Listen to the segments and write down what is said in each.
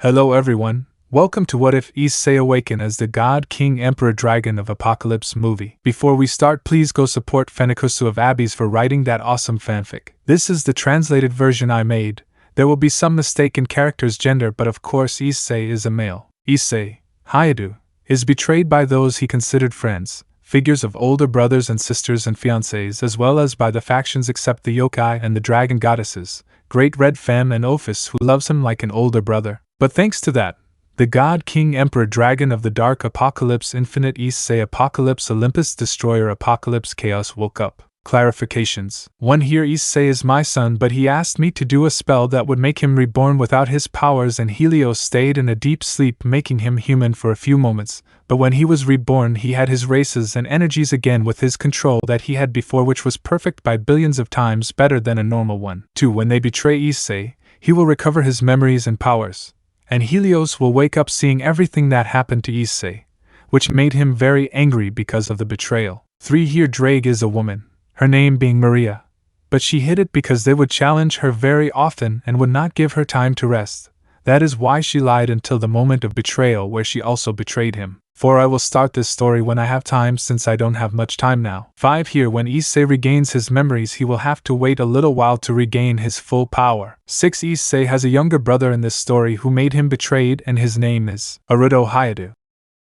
Hello everyone, welcome to What If Issei Awaken as the God King Emperor Dragon of Apocalypse movie. Before we start, please go support Fenikusu of Abby's for writing that awesome fanfic. This is the translated version I made. There will be some mistake in character's gender, but of course Issei is a male. Issei, hyodou, is betrayed by those he considered friends, figures of older brothers and sisters and fiancées, as well as by the factions except the yokai and the dragon goddesses, great Red Fem and Ophis, who loves him like an older brother. But thanks to that, the God King Emperor Dragon of the Dark Apocalypse Infinite Issei Apocalypse Olympus Destroyer Apocalypse Chaos woke up. Clarifications. 1. Here Issei is my son, but he asked me to do a spell that would make him reborn without his powers, and Helios stayed in a deep sleep, making him human for a few moments, but when he was reborn he had his races and energies again with his control that he had before, which was perfect by billions of times better than a normal one. 2. When they betray Issei, he will recover his memories and powers, and Helios will wake up seeing everything that happened to Issei, which made him very angry because of the betrayal. 3. Here Drake is a woman, her name being Maria, but she hid it because they would challenge her very often and would not give her time to rest. That is why she lied until the moment of betrayal, where she also betrayed him. 4. I will start this story when I have time, since I don't have much time now. 5. Here when Issei regains his memories he will have to wait a little while to regain his full power. 6. Issei has a younger brother in this story who made him betrayed, and his name is hyodou,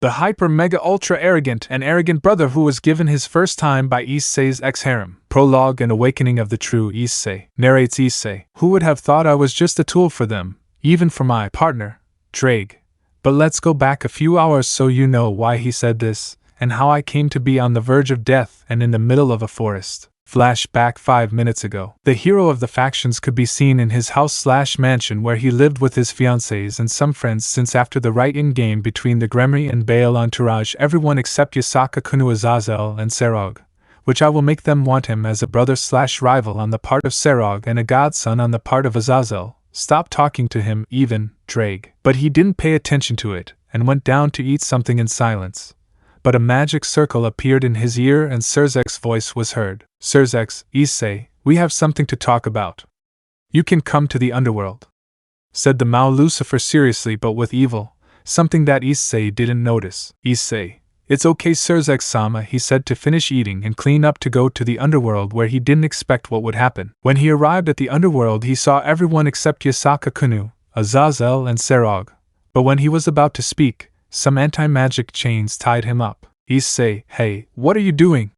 the hyper mega ultra arrogant brother who was given his first time by Issei's ex-harem. Prologue and Awakening of the True Issei. Narrates Issei. Who would have thought I was just a tool for them, even for my partner, Drake. But let's go back a few hours so you know why he said this, and how I came to be on the verge of death and in the middle of a forest. Flashback 5 minutes ago. The hero of the factions could be seen in his house/mansion where he lived with his fiancées and some friends, since after the write-in game between the Gremory and Baal entourage, everyone except Yasaka Kunu, Azazel, and Serog, which I will make them want him as a brother/rival on the part of Serog and a godson on the part of Azazel, stopped talking to him, even Drake. But he didn't pay attention to it, and went down to eat something in silence. But a magic circle appeared in his ear and Surzek's voice was heard. Surzek, Issei, we have something to talk about. You can come to the underworld, said the Mao Lucifer seriously but with evil, something that Issei didn't notice. Issei, it's okay Surzek-sama, he said to finish eating and clean up to go to the underworld, where he didn't expect what would happen. When he arrived at the underworld he saw everyone except Yasaka Kunu, Azazel and Serog, but when he was about to speak, some anti-magic chains tied him up. Issei, hey, what are you doing?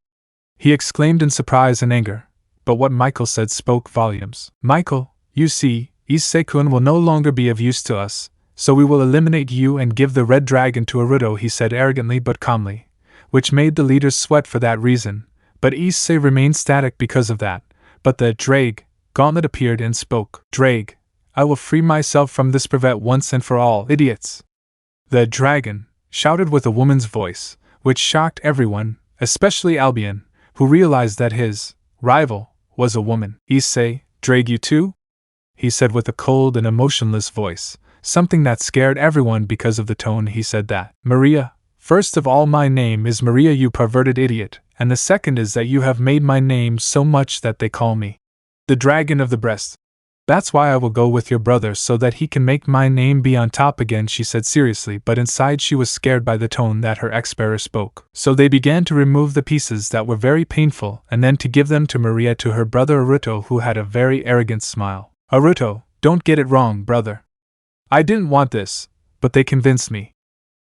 He exclaimed in surprise and anger, but what Michael said spoke volumes. Michael, you see, Issei-kun will no longer be of use to us, so we will eliminate you and give the red dragon to Hyodou, he said arrogantly but calmly, which made the leaders sweat for that reason, but Issei remained static because of that. But the Drake gauntlet appeared and spoke. Drake, I will free myself from this privet once and for all, idiots. The dragon shouted with a woman's voice, which shocked everyone, especially Albion, who realized that his rival was a woman. Issei, Drake, you too? He said with a cold and emotionless voice, something that scared everyone because of the tone he said that. Maria, first of all, my name is Maria, you perverted idiot, and the second is that you have made my name so much that they call me the Dragon of the Breast. That's why I will go with your brother, so that he can make my name be on top again, she said seriously, but inside she was scared by the tone that her ex-bearer spoke. So they began to remove the pieces that were very painful and then to give them to Maria, to her brother Aruto, who had a very arrogant smile. Aruto, don't get it wrong, brother. I didn't want this, but they convinced me,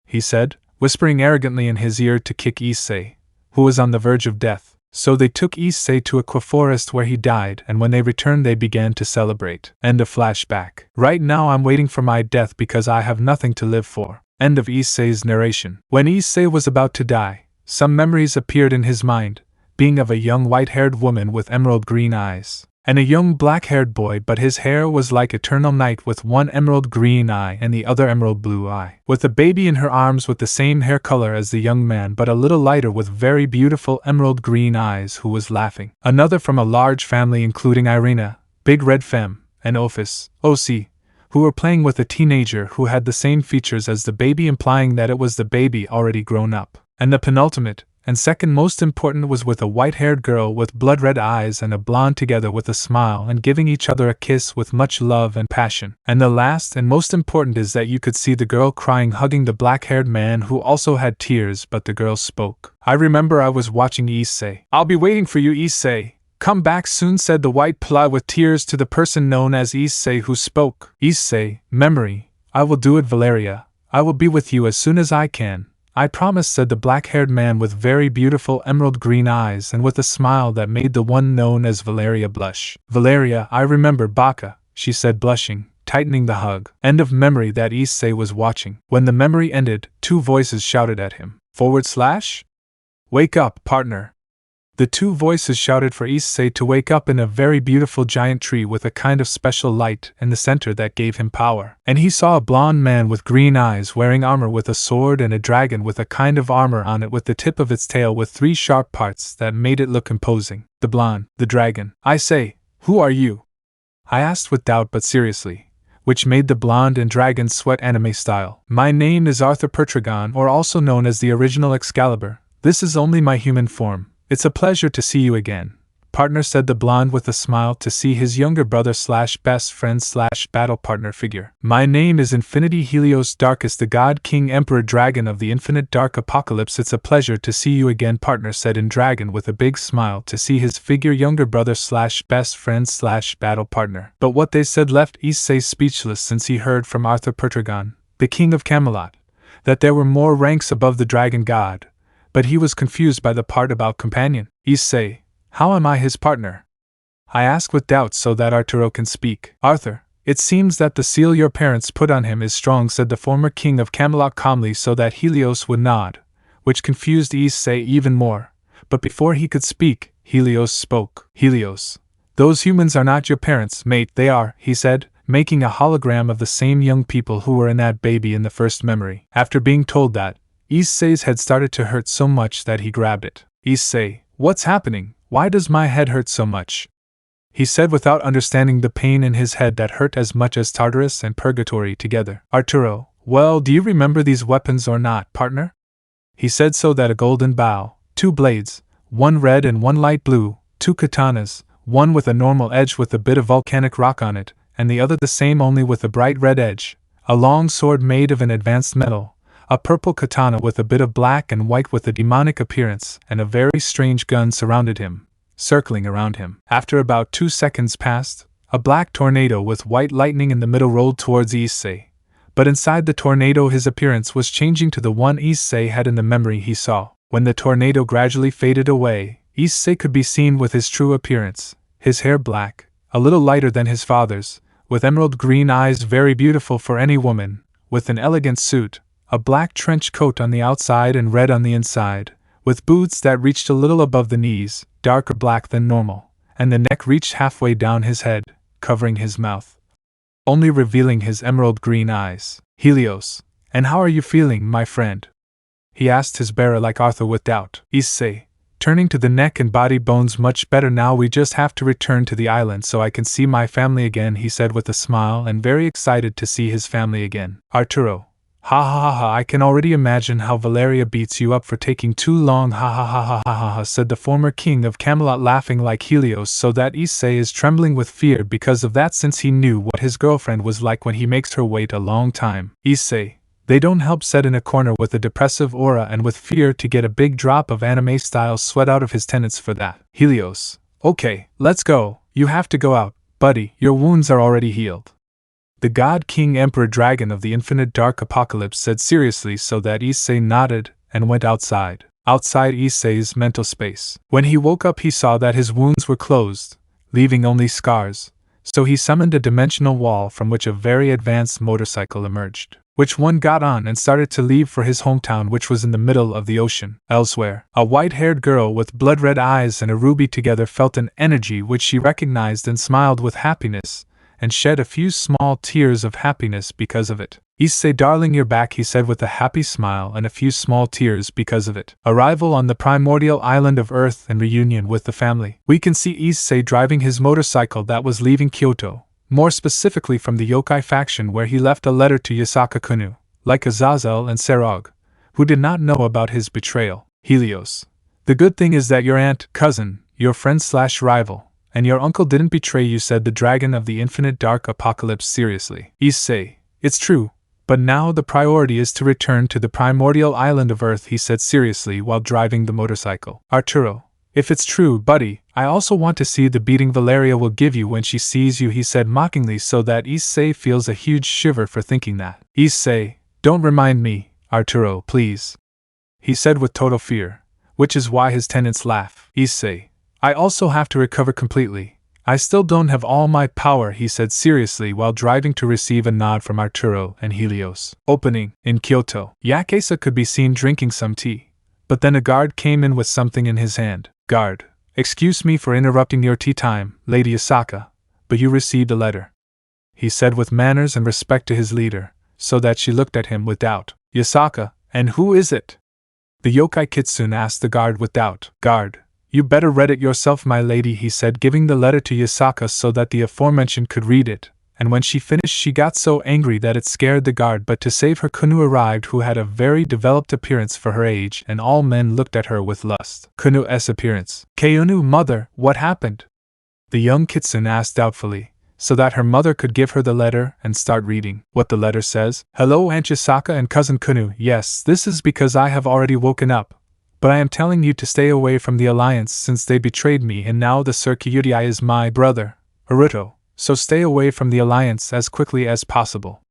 he said, whispering arrogantly in his ear to kick Issei, who was on the verge of death. So they took Issei to a forest where he died, and when they returned they began to celebrate. End of flashback. Right now I'm waiting for my death because I have nothing to live for. End of Issei's narration. When Issei was about to die, some memories appeared in his mind, being of a young white-haired woman with emerald green eyes, and a young black-haired boy, but his hair was like eternal night, with one emerald green eye and the other emerald blue eye, with a baby in her arms with the same hair color as the young man but a little lighter, with very beautiful emerald green eyes, who was laughing. Another from a large family including Irina, Big Red Fem, and Ophis, OC, who were playing with a teenager who had the same features as the baby, implying that it was the baby already grown up. And the penultimate, and second most important was with a white-haired girl with blood-red eyes and a blonde together with a smile and giving each other a kiss with much love and passion. And the last and most important is that you could see the girl crying hugging the black-haired man who also had tears, but the girl spoke. I remember I was watching Issei. "I'll be waiting for you, Issei. Come back soon," said the white ply with tears to the person known as Issei who spoke. "Issei, memory, I will do it, Valeria. I will be with you as soon as I can. I promise," said the black-haired man with very beautiful emerald green eyes and with a smile that made the one known as Valeria blush. "Valeria, I remember Baka," she said blushing, tightening the hug. End of memory that Issei was watching. When the memory ended, two voices shouted at him. / Wake up, partner. The two voices shouted for Issei to wake up in a very beautiful giant tree with a kind of special light in the center that gave him power. And he saw a blonde man with green eyes wearing armor with a sword and a dragon with a kind of armor on it with the tip of its tail with 3 sharp parts that made it look imposing. The blonde, the dragon. "I say, who are you?" I asked with doubt but seriously, which made the blonde and dragon sweat anime style. "My name is Arthur Pertragon, or also known as the original Excalibur. This is only my human form. It's a pleasure to see you again, partner," said the blonde with a smile to see his younger brother / best friend / battle partner figure. "My name is Infinity Helios Darkus, the God King Emperor Dragon of the Infinite Dark Apocalypse. It's a pleasure to see you again, partner," said in dragon with a big smile to see his figure younger brother / best friend / battle partner. But what they said left Issei speechless since he heard from Arthur Pertragon, the king of Camelot, that there were more ranks above the dragon god. But he was confused by the part about companion. "Issei, how am I his partner?" I ask with doubt so that Arturo can speak. "Arthur, it seems that the seal your parents put on him is strong," said the former king of Camelot calmly so that Helios would nod, which confused Issei even more. But before he could speak, Helios spoke. "Helios, those humans are not your parents, mate. They are," he said, making a hologram of the same young people who were in that baby in the first memory. After being told that, Issei's head started to hurt so much that he grabbed it. "Issei, what's happening? Why does my head hurt so much?" he said without understanding the pain in his head that hurt as much as Tartarus and Purgatory together. "Arturo, well, do you remember these weapons or not, partner?" he said so that a golden bow, 2 blades, 1 red and 1 light blue, 2 katanas, one with a normal edge with a bit of volcanic rock on it, and the other the same only with a bright red edge, a long sword made of an advanced metal, a purple katana with a bit of black and white with a demonic appearance, and a very strange gun surrounded him, circling around him. After about 2 seconds passed, a black tornado with white lightning in the middle rolled towards Issei. But inside the tornado his appearance was changing to the one Issei had in the memory he saw. When the tornado gradually faded away, Issei could be seen with his true appearance, his hair black, a little lighter than his father's, with emerald green eyes very beautiful for any woman, with an elegant suit, a black trench coat on the outside and red on the inside, with boots that reached a little above the knees, darker black than normal, and the neck reached halfway down his head, covering his mouth, only revealing his emerald green eyes. "Helios, and how are you feeling, my friend?" he asked his bearer like Arthur with doubt. "Issei, turning to the neck and body bones much better now. We just have to return to the island so I can see my family again," he said with a smile and very excited to see his family again. "Arturo, ha ha ha ha, I can already imagine how Valeria beats you up for taking too long, ha ha ha ha ha ha ha," said the former king of Camelot laughing like Helios so that Issei is trembling with fear because of that since he knew what his girlfriend was like when he makes her wait a long time. "Issei, they don't help," said in a corner with a depressive aura and with fear to get a big drop of anime-style sweat out of his tenants for that. "Helios, okay, let's go, you have to go out, buddy, your wounds are already healed," the God King Emperor Dragon of the Infinite Dark Apocalypse said seriously so that Issei nodded and went outside. Outside Issei's mental space. When he woke up he saw that his wounds were closed, leaving only scars, so he summoned a dimensional wall from which a very advanced motorcycle emerged, which one got on and started to leave for his hometown which was in the middle of the ocean. Elsewhere, a white-haired girl with blood-red eyes and a ruby together felt an energy which she recognized and smiled with happiness, and shed a few small tears of happiness because of it. "Issei darling, you're back," he said with a happy smile and a few small tears because of it. Arrival on the primordial island of Earth and reunion with the family. We can see Issei driving his motorcycle that was leaving Kyoto, more specifically from the yokai faction where he left a letter to Yasaka Kunu, like Azazel and Serog, who did not know about his betrayal. "Helios, The good thing is that your aunt, cousin, your friend/rival, and your uncle didn't betray you, said the dragon of the infinite dark apocalypse seriously. Issei, it's true, but now the priority is to return to the primordial island of Earth, he said seriously while driving the motorcycle. Arturo, if it's true, buddy, I also want to see the beating Valeria will give you when she sees you, he said mockingly, so that Issei feels a huge shiver for thinking that. Issei, don't remind me, Arturo, please, he said with total fear, which is why his tenants laugh. Issei, I also have to recover completely. I still don't have all my power, he said seriously while driving to receive a nod from Arturo and Helios. Opening. In Kyoto, Yakuza could be seen drinking some tea, but then a guard came in with something in his hand. Guard, excuse me for interrupting your tea time, Lady Asaka, but you received a letter, he said with manners and respect to his leader, so that she looked at him with doubt. Yasaka, and who is it? The yokai kitsune asked the guard with doubt. Guard, you better read it yourself, my lady, he said, giving the letter to Yasaka so that the aforementioned could read it, and when she finished she got so angry that it scared the guard, but to save her Kunu arrived, who had a very developed appearance for her age, and all men looked at her with lust. Kunu's appearance. Keunu, mother, what happened? The young kitsune asked doubtfully, so that her mother could give her the letter and start reading. What the letter says? Hello, Aunt Yasaka and Cousin Kunu. Yes, this is because I have already woken up, but I am telling you to stay away from the Alliance since they betrayed me, and now the Sir Kyutai is my brother, Aruto, so stay away from the Alliance as quickly as possible.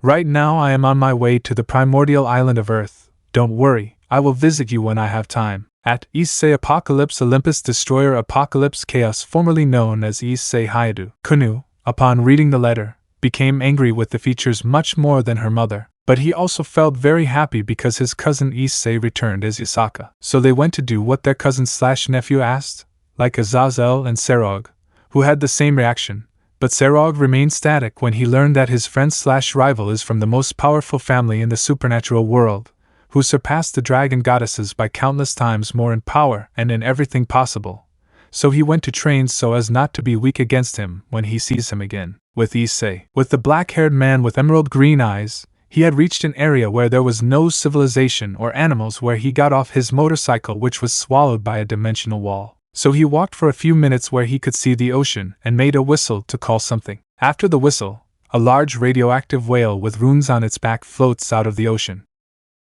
Right now I am on my way to the primordial island of Earth. Don't worry, I will visit you when I have time. At Issei Apocalypse Olympus Destroyer Apocalypse Chaos, formerly known as Issei Hyodou. Kunu, upon reading the letter, became angry with the features much more than her mother, but he also felt very happy because his cousin Issei returned as Yasaka. So they went to do what their cousin/nephew asked, like Azazel and Serog, who had the same reaction, but Serog remained static when he learned that his friend/rival is from the most powerful family in the supernatural world, who surpassed the dragon goddesses by countless times more in power and in everything possible. So he went to train so as not to be weak against him when he sees him again. With Issei, with the black-haired man with emerald green eyes, he had reached an area where there was no civilization or animals, where he got off his motorcycle, which was swallowed by a dimensional wall. So he walked for a few minutes where he could see the ocean and made a whistle to call something. After the whistle, a large radioactive whale with runes on its back floats out of the ocean.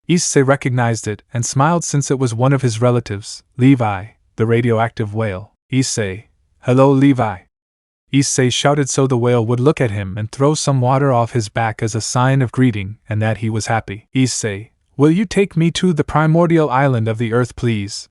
Issei recognized it and smiled since it was one of his relatives, Levi, the radioactive whale. Issei, hello Levi. Issei shouted so the whale would look at him and throw some water off his back as a sign of greeting and that he was happy. Issei, will you take me to the primordial island of the Earth, please?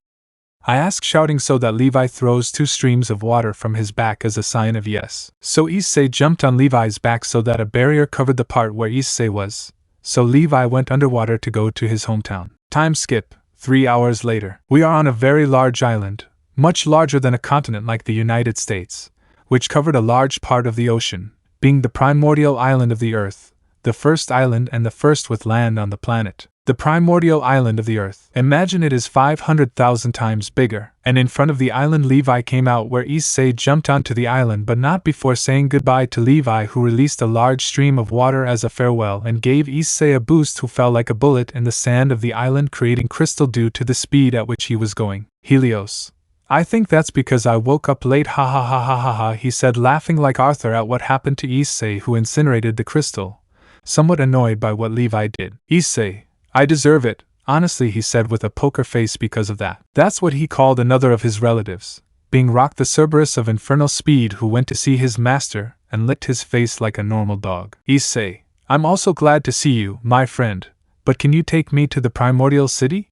I asked, shouting so that Levi throws 2 streams of water from his back as a sign of yes. So Issei jumped on Levi's back so that a barrier covered the part where Issei was, so Levi went underwater to go to his hometown. Time skip, 3 hours later. We are on a very large island, much larger than a continent like the United States, which covered a large part of the ocean, being the primordial island of the Earth, the first island and the first with land on the planet. The primordial island of the Earth. Imagine it is 500,000 times bigger. And in front of the island Levi came out, where Issei jumped onto the island, but not before saying goodbye to Levi, who released a large stream of water as a farewell and gave Issei a boost, who fell like a bullet in the sand of the island, creating crystal due to the speed at which he was going. Helios, I think that's because I woke up late, ha ha ha ha ha ha, he said, laughing like Arthur at what happened to Issei, who incinerated the crystal, somewhat annoyed by what Levi did. Issei, I deserve it, honestly, he said with a poker face because of that. That's what he called another of his relatives, being Rock the Cerberus of infernal speed, who went to see his master and licked his face like a normal dog. Issei, I'm also glad to see you, my friend, but can you take me to the primordial city?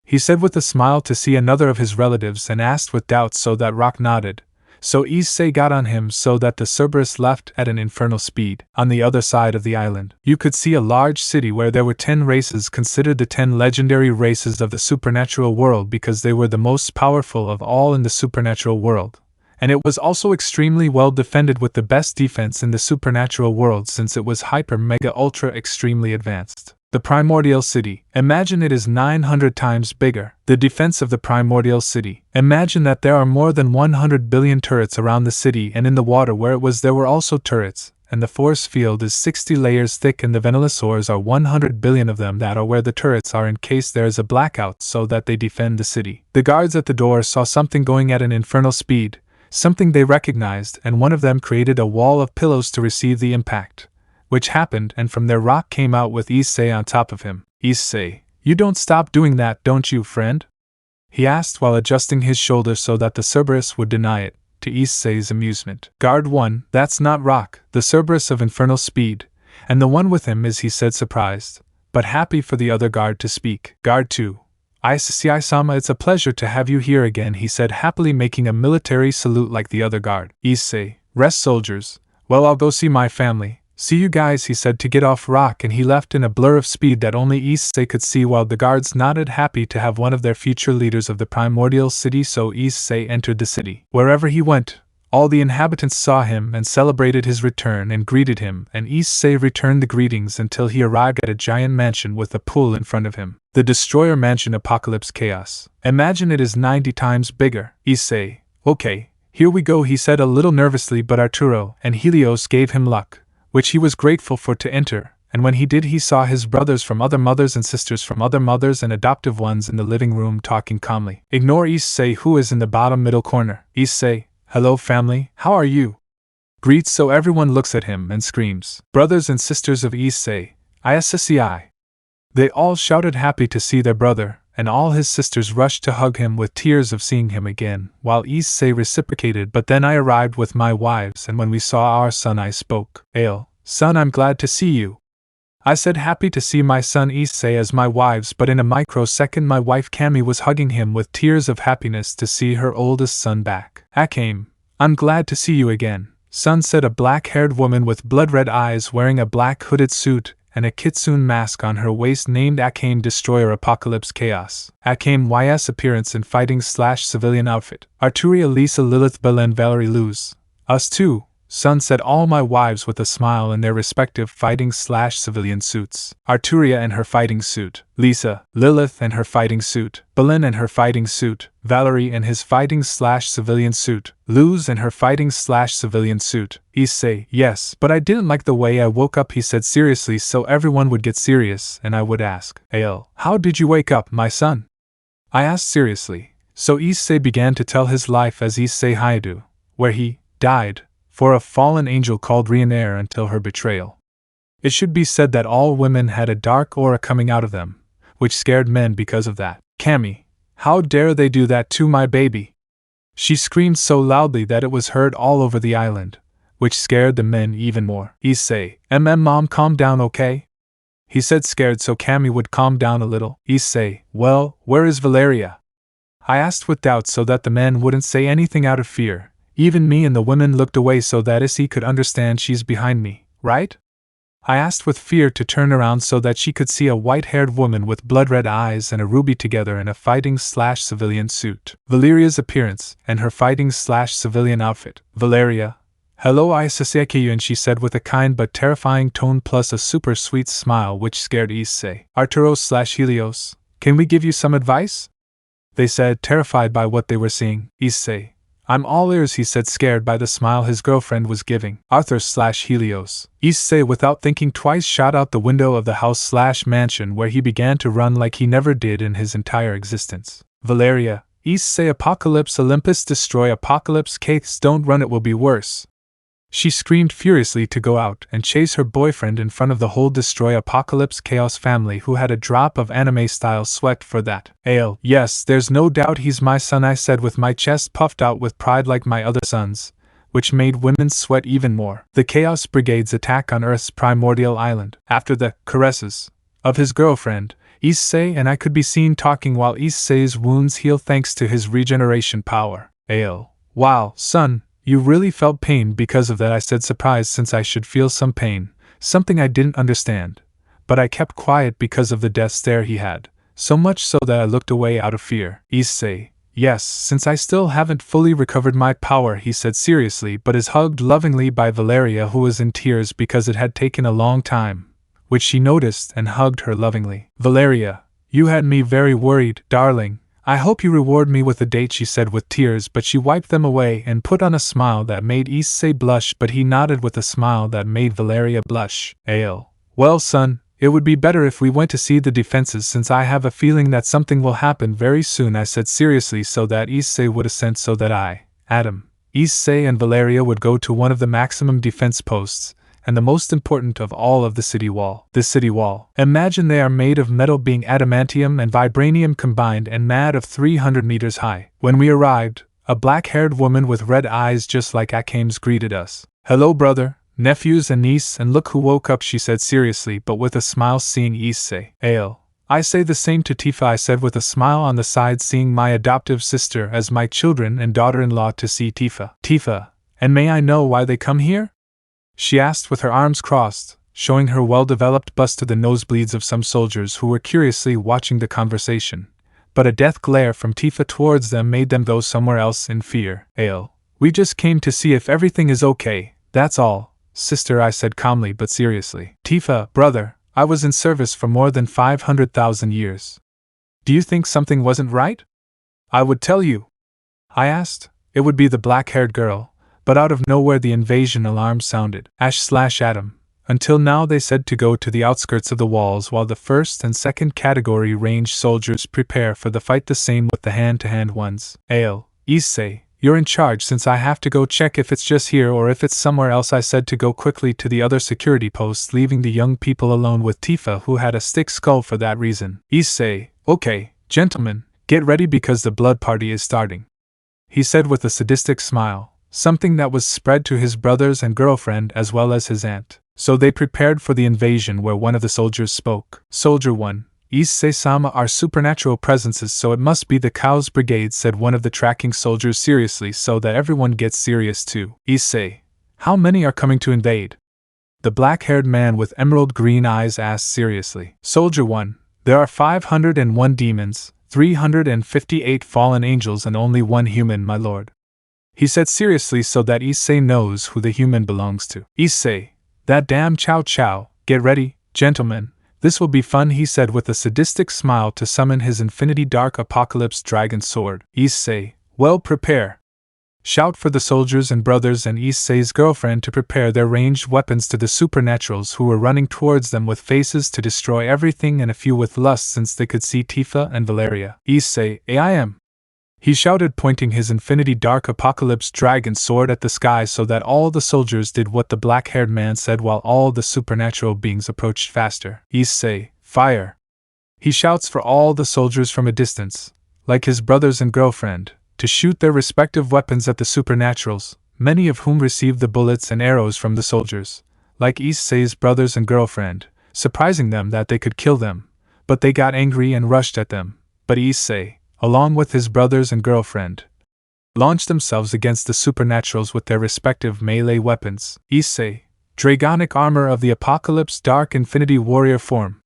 He said with a smile to see another of his relatives, and asked with doubt, so that Rock nodded. So Issei got on him so that the Cerberus left at an infernal speed. On the other side of the island, you could see a large city where there were 10 races, considered the 10 legendary races of the supernatural world because they were the most powerful of all in the supernatural world. And it was also extremely well defended, with the best defense in the supernatural world since it was hyper mega ultra extremely advanced. The primordial city. Imagine it is 900 times bigger. The defense of the primordial city. Imagine that there are more than 100 billion turrets around the city, and in the water where it was there were also turrets, and the force field is 60 layers thick, and the ventilasaurs are 100 billion of them that are where the turrets are in case there is a blackout so that they defend the city. The guards at the door saw something going at an infernal speed, something they recognized, and one of them created a wall of pillows to receive the impact, which happened, and from their rock came out with Issei on top of him. Issei, you don't stop doing that, don't you, friend? He asked while adjusting his shoulder so that the Cerberus would deny it, to Issei's amusement. Guard 1, that's not Rock, the Cerberus of infernal speed, and the one with him is, he said, surprised, but happy for the other guard to speak. Guard 2, Issei-sama, it's a pleasure to have you here again, he said happily, making a military salute like the other guard. Issei, rest soldiers, well, I'll go see my family. See you guys, he said to get off Rock, and he left in a blur of speed that only Issei could see while the guards nodded, happy to have one of their future leaders of the primordial city. So Issei entered the city. Wherever he went, all the inhabitants saw him and celebrated his return and greeted him, and Issei returned the greetings until he arrived at a giant mansion with a pool in front of him. The Destroyer Mansion Apocalypse Chaos. Imagine it is 90 times bigger. Issei, okay, here we go, he said a little nervously, but Arturo and Helios gave him luck, which he was grateful for, to enter, and when he did he saw his brothers from other mothers and sisters from other mothers and adoptive ones in the living room talking calmly. Ignore Issei, who is in the bottom middle corner. Issei, hello family, how are you? Greets so everyone looks at him and screams. Brothers and sisters of Issei, Issei. They all shouted happy to see their brother, and all his sisters rushed to hug him with tears of seeing him again, while Issei reciprocated. But then I arrived with my wives, and when we saw our son I spoke. Ale, son, I'm glad to see you. I said happy to see my son Issei as my wives, but in a microsecond my wife Kami was hugging him with tears of happiness to see her oldest son back. Akane, I'm glad to see you again, son, said a black-haired woman with blood-red eyes wearing a black hooded suit and a kitsune mask on her waist named Akane Destroyer Apocalypse Chaos. Akane YS appearance in fighting/civilian outfit. Arturia Lisa Lilith Belen Valerie Luz. Us too, son, said all my wives with a smile in their respective fighting/civilian suits. Arturia and her fighting suit. Lisa, Lilith and her fighting suit. Belen and her fighting suit. Valerie and his fighting/civilian suit. Luz and her fighting/civilian suit. Issei, yes, but I didn't like the way I woke up, he said seriously, so everyone would get serious and I would ask, Ale, how did you wake up, my son? I asked seriously. So Issei began to tell his life as Issei hyodou, where he died for a fallen angel called Reincarnation until her betrayal. It should be said that all women had a dark aura coming out of them, which scared men because of that. Kami, how dare they do that to my baby? She screamed so loudly that it was heard all over the island, which scared the men even more. Issei, mom, calm down, okay? He said, scared so Kami would calm down a little. Issei, well, where is Valeria? I asked with doubt so that the men wouldn't say anything out of fear. Even me and the women looked away so that Issei could understand she's behind me, right? I asked with fear to turn around so that she could see a white-haired woman with blood-red eyes and a ruby together in a fighting/civilian suit. Valeria's appearance and her fighting/civilian outfit. Valeria, hello, Issei, and she said with a kind but terrifying tone plus a super sweet smile which scared Issei. Arturo/Helios, can we give you some advice? They said, terrified by what they were seeing. Issei, I'm all ears, he said, scared by the smile his girlfriend was giving. Arthur/Helios. Issei, without thinking twice, shot out the window of the house/mansion where he began to run like he never did in his entire existence. Valeria, Issei, Apocalypse Olympus, destroy Apocalypse Chaos, don't run, it will be worse. She screamed furiously to go out and chase her boyfriend in front of the whole Destroy Apocalypse Chaos family, who had a drop of anime-style sweat for that. Ale, yes, there's no doubt he's my son, I said with my chest puffed out with pride like my other sons, which made women sweat even more. The Chaos Brigade's attack on Earth's primordial island. After the caresses of his girlfriend, Issei and I could be seen talking while Issei's wounds heal thanks to his regeneration power. Ale, wow, son, you really felt pain because of that, I said, surprised since I should feel some pain, something I didn't understand. But I kept quiet because of the death stare he had, so much so that I looked away out of fear. Issei, yes, since I still haven't fully recovered my power, he said seriously, but is hugged lovingly by Valeria, who was in tears because it had taken a long time, which she noticed and hugged her lovingly. Valeria, you had me very worried, darling, I hope you reward me with a date, she said with tears, but she wiped them away and put on a smile that made Issei blush, but he nodded with a smile that made Valeria blush. Ale. Well, son, it would be better if we went to see the defenses since I have a feeling that something will happen very soon, I said seriously so that Issei would assent so that I, Adam, Issei and Valeria would go to one of the maximum defense posts, and the most important of all of the city wall. The city wall. Imagine they are made of metal being adamantium and vibranium combined and mad of 300 meters high. When we arrived, a black-haired woman with red eyes just like Akene's greeted us. Hello brother, nephews and niece, and look who woke up, she said seriously but with a smile seeing Issei. Ale. I say the same to Tifa, I said with a smile on the side seeing my adoptive sister as my children and daughter-in-law to see Tifa. Tifa, and may I know why they come here? She asked with her arms crossed, showing her well-developed bust to the nosebleeds of some soldiers who were curiously watching the conversation. But a death glare from Tifa towards them made them go somewhere else in fear. Ale. We just came to see if everything is okay, that's all, sister, I said calmly but seriously. Tifa, brother, I was in service for more than 500,000 years. Do you think something wasn't right? I would tell you. I asked. It would be the black-haired girl. But out of nowhere the invasion alarm sounded. Adam. Until now they said to go to the outskirts of the walls while the first and second category ranged soldiers prepare for the fight, the same with the hand-to-hand ones. Ale. Issei, you're in charge since I have to go check if it's just here or if it's somewhere else, I said to go quickly to the other security posts, leaving the young people alone with Tifa who had a stick skull for that reason. Issei, okay, gentlemen, get ready because the blood party is starting, he said with a sadistic smile. Something that was spread to his brothers and girlfriend as well as his aunt. So they prepared for the invasion where one of the soldiers spoke. Soldier 1, Issei-sama are supernatural presences so it must be the Cow's Brigade, said one of the tracking soldiers seriously so that everyone gets serious too. Issei, how many are coming to invade? The black-haired man with emerald green eyes asked seriously. Soldier 1, there are 501 demons, 358 fallen angels and only one human, my lord. He said seriously so that Issei knows who the human belongs to. Issei, that damn Chow Chow, get ready, gentlemen, this will be fun, he said with a sadistic smile to summon his infinity dark apocalypse dragon sword. Issei, well, prepare. Shout for the soldiers and brothers and Issei's girlfriend to prepare their ranged weapons to the supernaturals who were running towards them with faces to destroy everything and a few with lust since they could see Tifa and Valeria. Issei, AIM. He shouted, pointing his infinity dark apocalypse dragon sword at the sky so that all the soldiers did what the black-haired man said while all the supernatural beings approached faster. Issei, fire! He shouts for all the soldiers from a distance, like his brothers and girlfriend, to shoot their respective weapons at the supernaturals, many of whom received the bullets and arrows from the soldiers, like Issei's brothers and girlfriend, surprising them that they could kill them, but they got angry and rushed at them. But Issei, along with his brothers and girlfriend, launched themselves against the supernaturals with their respective melee weapons. Issei, dragonic armor of the apocalypse dark infinity warrior form.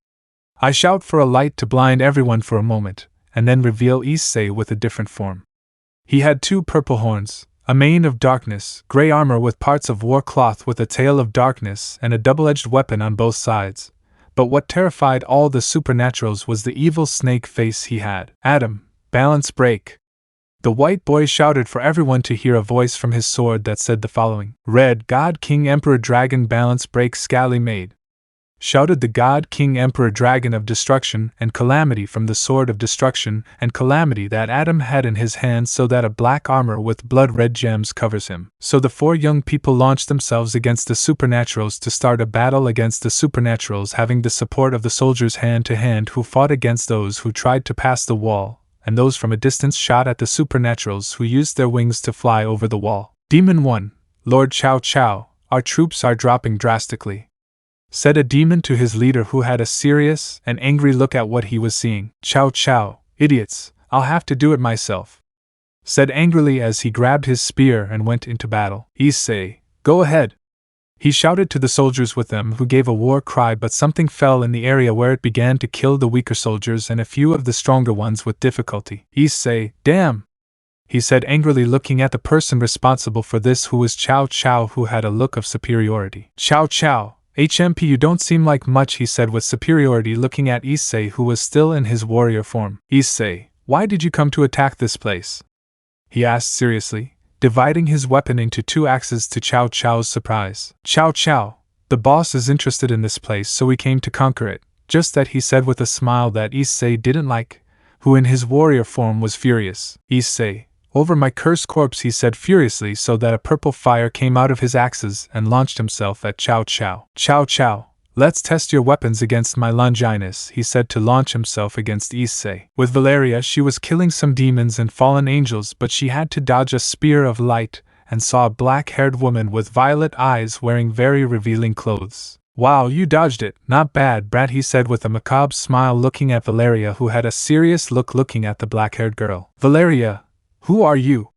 I shout for a light to blind everyone for a moment, and then reveal Issei with a different form. He had 2 purple horns, a mane of darkness, gray armor with parts of war cloth with a tail of darkness and a double-edged weapon on both sides. But what terrified all the supernaturals was the evil snake face he had. Adam, balance break. The white boy shouted for everyone to hear a voice from his sword that said the following. Red God King Emperor Dragon balance break scally made. Shouted the God King Emperor Dragon of Destruction and Calamity from the Sword of Destruction and Calamity that Adam had in his hand so that a black armor with blood-red gems covers him. So the 4 young people launched themselves against the supernaturals to start a battle against the supernaturals, having the support of the soldiers hand-to-hand who fought against those who tried to pass the wall, and those from a distance shot at the supernaturals who used their wings to fly over the wall. Demon 1, Lord Chow Chow, our troops are dropping drastically, said a demon to his leader who had a serious and angry look at what he was seeing. Chow Chow, idiots, I'll have to do it myself, said angrily as he grabbed his spear and went into battle. Issei, go ahead. He shouted to the soldiers with them who gave a war cry, but something fell in the area where it began to kill the weaker soldiers and a few of the stronger ones with difficulty. Issei, damn! He said angrily, looking at the person responsible for this who was Chow Chow, who had a look of superiority. Chow Chow, HMP, you don't seem like much, he said with superiority, looking at Issei who was still in his warrior form. Issei, Why did you come to attack this place? He asked seriously, dividing his weapon into 2 axes to Cao Cao's surprise. Cao Cao, the boss is interested in this place, so we came to conquer it. Just that, he said with a smile that Issei didn't like, who in his warrior form was furious. Issei, over my cursed corpse, he said furiously, so that a purple fire came out of his axes and launched himself at Cao Cao. Cao Cao, let's test your weapons against my Longinus, he said to launch himself against Issei. With Valeria, she was killing some demons and fallen angels, but she had to dodge a spear of light and saw a black-haired woman with violet eyes wearing very revealing clothes. Wow, you dodged it. Not bad, brat, he said with a macabre smile looking at Valeria, who had a serious look looking at the black-haired girl. Valeria, who are you?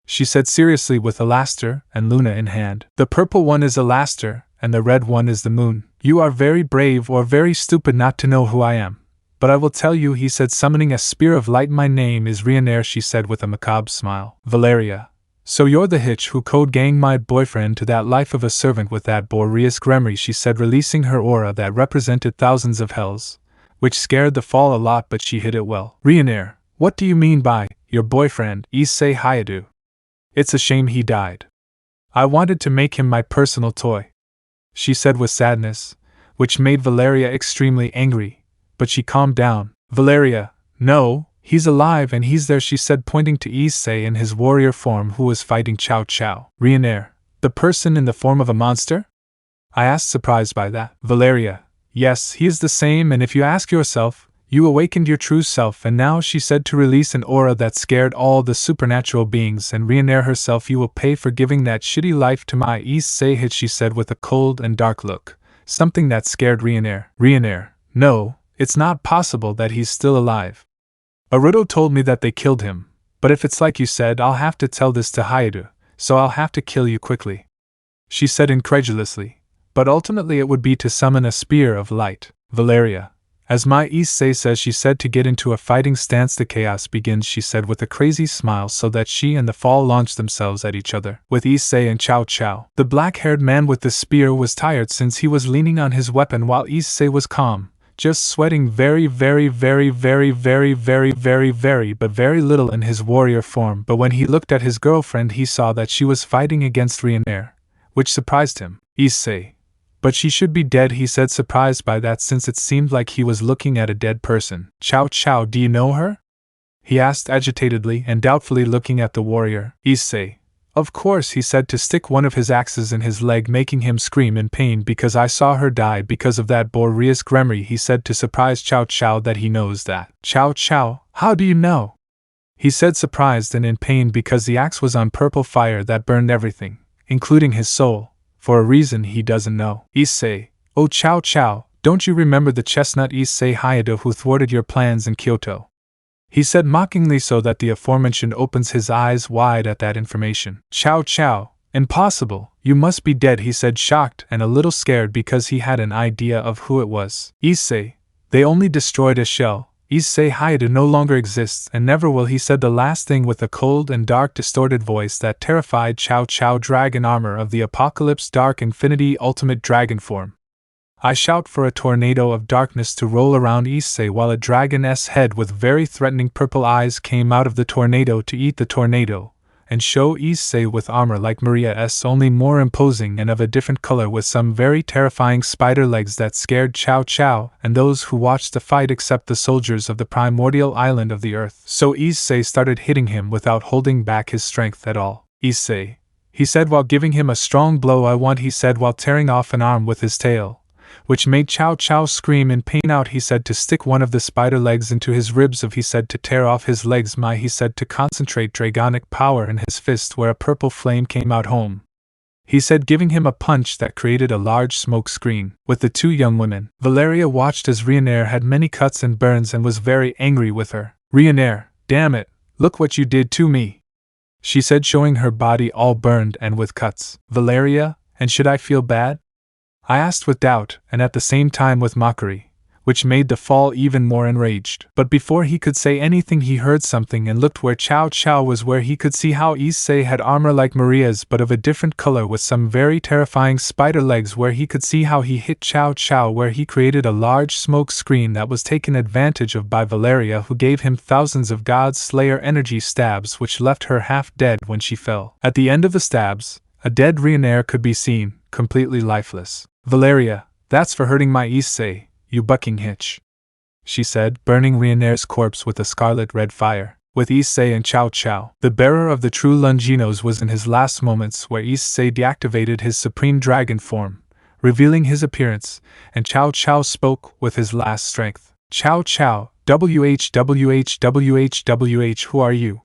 She said seriously with Alaster and Luna in hand. The purple one is Alaster, and the red one is the moon. You are very brave or very stupid not to know who I am. But I will tell you, he said, summoning a spear of light. My name is Reincarnation, she said with a macabre smile. Valeria, so you're the hitch who code-ganged my boyfriend to that life of a servant with that boy Rias. Gremory, she said, releasing her aura that represented thousands of hells, which scared the fall a lot, but she hid it well. Reincarnation, what do you mean by your boyfriend? Issei hyodou. It's a shame he died. I wanted to make him my personal toy, she said with sadness, which made Valeria extremely angry, but she calmed down. Valeria, no, he's alive and he's there, she said, pointing to Issei in his warrior form who was fighting Cao Cao. Reincarnation, the person in the form of a monster? I asked, surprised by that. Valeria, yes, he is the same, and if you ask yourself, you awakened your true self, and now, she said, to release an aura that scared all the supernatural beings, and Reincarnation herself, you will pay for giving that shitty life to my Issei hit, she said with a cold and dark look, something that scared Reincarnation. Reincarnation, no, it's not possible that he's still alive. Aruto told me that they killed him, but if it's like you said, I'll have to tell this to hyodou, so I'll have to kill you quickly, she said incredulously, but ultimately it would be to summon a spear of light. Valeria, as my Issei says, she said, to get into a fighting stance. The chaos begins, she said with a crazy smile, so that she and the fall launched themselves at each other. With Issei and Cao Cao, the black-haired man with the spear was tired since he was leaning on his weapon, while Issei was calm, just sweating very but very little in his warrior form. But when he looked at his girlfriend, he saw that she was fighting against Reincarnation, which surprised him. Issei, but she should be dead, he said, surprised by that since it seemed like he was looking at a dead person. Cao Cao, do you know her? He asked agitatedly and doubtfully, looking at the warrior. Issei, of course, he said, to stick one of his axes in his leg, making him scream in pain, because I saw her die because of that boy Rias. Gremory, he said, to surprise Cao Cao that he knows that. Cao Cao, how do you know? He said, surprised and in pain, because the axe was on purple fire that burned everything, including his soul, for a reason he doesn't know. Issei, oh Cao Cao, don't you remember the chestnut Issei hyodou who thwarted your plans in Kyoto? He said mockingly, so that the aforementioned opens his eyes wide at that information. Cao Cao, impossible, you must be dead, he said, shocked and a little scared because he had an idea of who it was. Issei, they only destroyed a shell. Issei hyodou no longer exists and never will, he said the last thing with a cold and dark distorted voice that terrified Cao Cao. Dragon armor of the apocalypse, dark infinity, ultimate dragon form. I shout for a tornado of darkness to roll around Issei, while a dragon's head with very threatening purple eyes came out of the tornado to eat the tornado, and show Issei with armor like Maria's, only more imposing and of a different color, with some very terrifying spider legs that scared Cao Cao and those who watched the fight, except the soldiers of the primordial island of the earth. So Issei started hitting him without holding back his strength at all. Issei, he said while giving him a strong blow. I want, he said while tearing off an arm with his tail, which made Cao Cao scream in pain. Out, he said, to stick one of the spider legs into his ribs. He said to tear off his legs. He said to concentrate dragonic power in his fist, where a purple flame came out. Home, he said, giving him a punch that created a large smoke screen. With the two young women, Valeria watched as Reincarnation had many cuts and burns and was very angry with her. Reincarnation, damn it, look what you did to me, she said, showing her body all burned and with cuts. Valeria, and should I feel bad? I asked with doubt, and at the same time with mockery. which made the fall even more enraged. But before he could say anything he heard something and looked where Cao Cao was, where he could see how Issei had armor like Maria's but of a different color with some very terrifying spider legs, where he could see how he hit Cao Cao, where he created a large smoke screen that was taken advantage of by Valeria, who gave him thousands of God Slayer energy stabs which left her half dead when she fell. At the end of the stabs, a dead Reincarnation could be seen, completely lifeless. "Valeria, that's for hurting my Issei, you bucking hitch," she said, burning Reincarnation's corpse with a scarlet-red fire. With Issei and Cao Cao, the bearer of the true Longinos, was in his last moments, where Issei deactivated his supreme dragon form, revealing his appearance, and Cao Cao spoke with his last strength. "Cao Cao, WH, who are you?"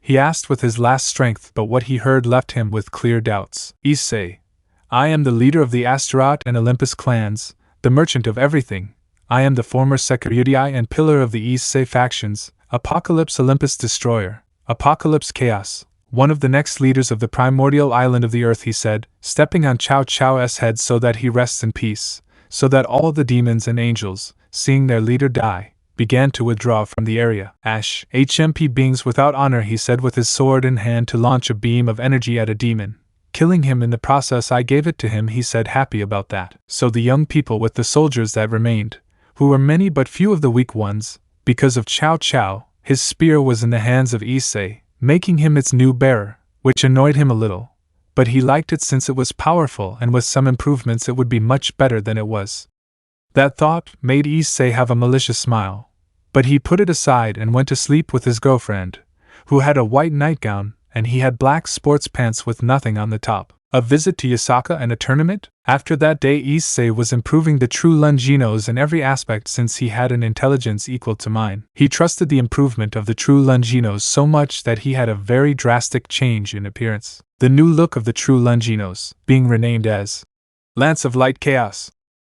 he asked with his last strength, but what he heard left him with clear doubts. "Issei, I am the leader of the Astaroth and Olympus clans, the merchant of everything. I am the former security and pillar of the Issei factions, Apocalypse Olympus Destroyer, Apocalypse Chaos, one of the next leaders of the primordial island of the earth," he said, stepping on Cao Cao's head so that he rests in peace, so that all the demons and angels, seeing their leader die, began to withdraw from the area. "HMP beings without honor," he said with his sword in hand to launch a beam of energy at a demon, killing him in the process. "I gave it to him," he said, happy about that. So the young people with the soldiers that remained, who were many but few of the weak ones, because of Cao Cao, his spear was in the hands of Issei, making him its new bearer, which annoyed him a little, but he liked it since it was powerful, and with some improvements it would be much better than it was. That thought made Issei have a malicious smile, but he put it aside and went to sleep with his girlfriend, who had a white nightgown, and he had black sports pants with nothing on the top. A visit to Yasaka and a tournament? After that day, Issei was improving the true Longinos in every aspect, since he had an intelligence equal to mine. He trusted the improvement of the true Longinos so much that he had a very drastic change in appearance. The new look of the true Longinos, being renamed as Lance of Light Chaos,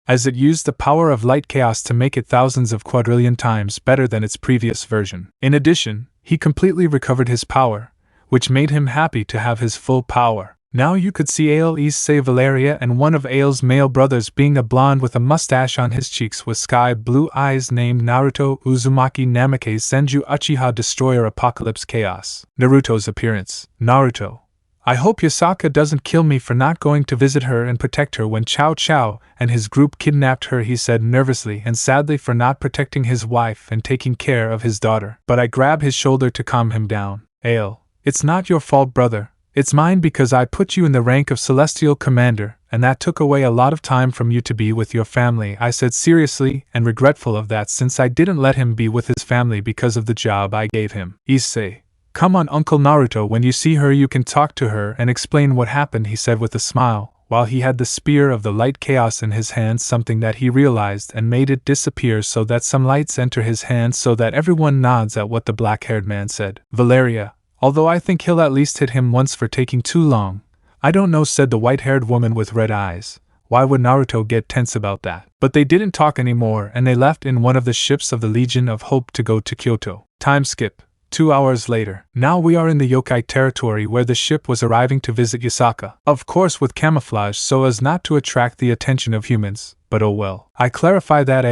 as it used the power of light chaos to make it thousands of quadrillion times better than its previous version. In addition, he completely recovered his power, which made him happy to have his full power. Now you could see Issei, Valeria, and one of Aile's male brothers, being a blonde with a mustache on his cheeks with sky blue eyes, named Naruto Uzumaki Namike Senju Uchiha Destroyer Apocalypse Chaos. Naruto's appearance. "Naruto, I hope Yasaka doesn't kill me for not going to visit her and protect her when Cao Cao and his group kidnapped her," he said nervously and sadly, for not protecting his wife and taking care of his daughter. But I grab his shoulder to calm him down. "Aile, it's not your fault, brother. It's mine, because I put you in the rank of Celestial Commander, and that took away a lot of time from you to be with your family," I said seriously, and regretful of that, since I didn't let him be with his family because of the job I gave him. "Issei, come on, Uncle Naruto, when you see her you can talk to her and explain what happened," he said with a smile, while he had the spear of the light chaos in his hand, something that he realized and made it disappear so that some lights enter his hand, so that everyone nods at what the black-haired man said. "Valeria, although I think he'll at least hit him once for taking too long. I don't know," said the white-haired woman with red eyes. Why would Naruto get tense about that? But they didn't talk anymore, and they left in one of the ships of the Legion of Hope to go to Kyoto. Time skip. 2 hours later. Now we are in the yokai territory, where the ship was arriving to visit Yasaka. Of course with camouflage so as not to attract the attention of humans, but oh well. I clarify that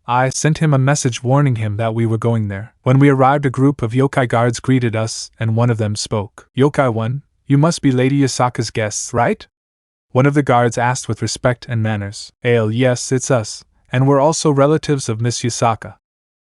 I sent him a message warning him that we were going there. When we arrived, a group of yokai guards greeted us, and one of them spoke. "Yokai 1, you must be Lady Yasaka's guests, right?" one of the guards asked with respect and manners. "Aile, yes, it's us, and we're also relatives of Miss Yasaka,"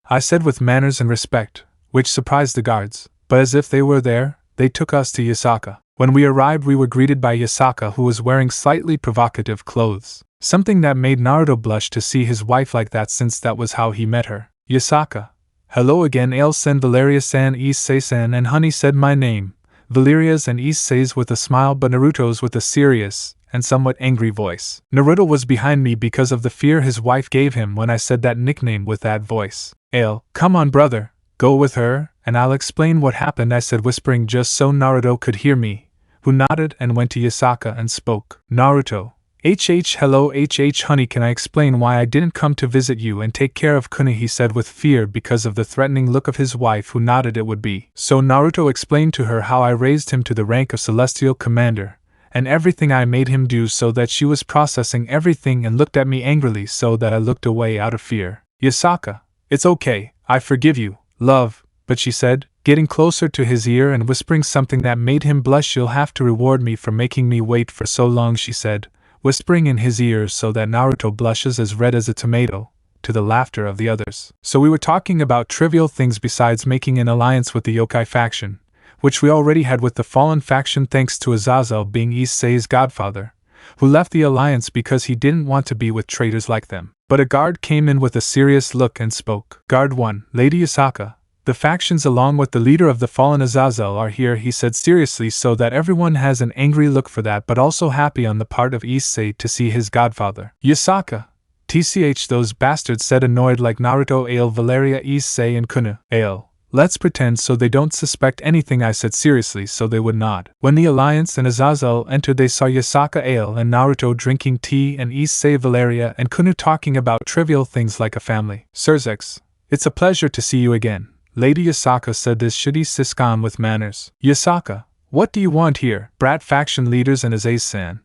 I said with manners and respect, which surprised the guards, but as if they were there, they took us to Yasaka. When we arrived, we were greeted by Yasaka, who was wearing slightly provocative clothes. Something that made Naruto blush to see his wife like that, since that was how he met her. "Yasaka. Hello again, Aile-san, Valeria-san, Issei-san, and Honey said my name." Valeria's and Issei's with a smile, but Naruto's with a serious and somewhat angry voice. Naruto was behind me because of the fear his wife gave him when I said that nickname with that voice. "Aile, come on, brother, go with her, and I'll explain what happened," I said, whispering just so Naruto could hear me, who nodded and went to Yasaka and spoke. "Naruto. Hello Honey, can I explain why I didn't come to visit you and take care of Kuni?" he said with fear because of the threatening look of his wife, who nodded it would be. So Naruto explained to her how I raised him to the rank of Celestial Commander, and everything I made him do, so that she was processing everything and looked at me angrily, so that I looked away out of fear. Yasaka, it's okay, I forgive you, love, but she said, getting closer to his ear and whispering something that made him blush. You'll have to reward me for making me wait for so long, she said, whispering in his ear so that Naruto blushes as red as a tomato, to the laughter of the others. So we were talking about trivial things besides making an alliance with the yokai faction, which we already had with the fallen faction thanks to Azazel being Issei's godfather, who left the alliance because he didn't want to be with traitors like them. But a guard came in with a serious look and spoke. Guard 1, Lady Asaka, the factions along with the leader of the fallen Azazel are here, he said seriously so that everyone has an angry look for that but also happy on the part of Issei to see his godfather. Yasaka, TCH those bastards said annoyed like Naruto. Ale Valeria, Issei and Kuna. Ale, let's pretend so they don't suspect anything, I said seriously so they would nod. When the Alliance and Azazel entered they saw Yasaka, Ale and Naruto drinking tea and Issei, Valeria and Kuna talking about trivial things like a family. Surzex, it's a pleasure to see you again. Lady Yasaka said this shitty Siscon with manners. Yasaka, what do you want here? Brat faction leaders and Azazel-san?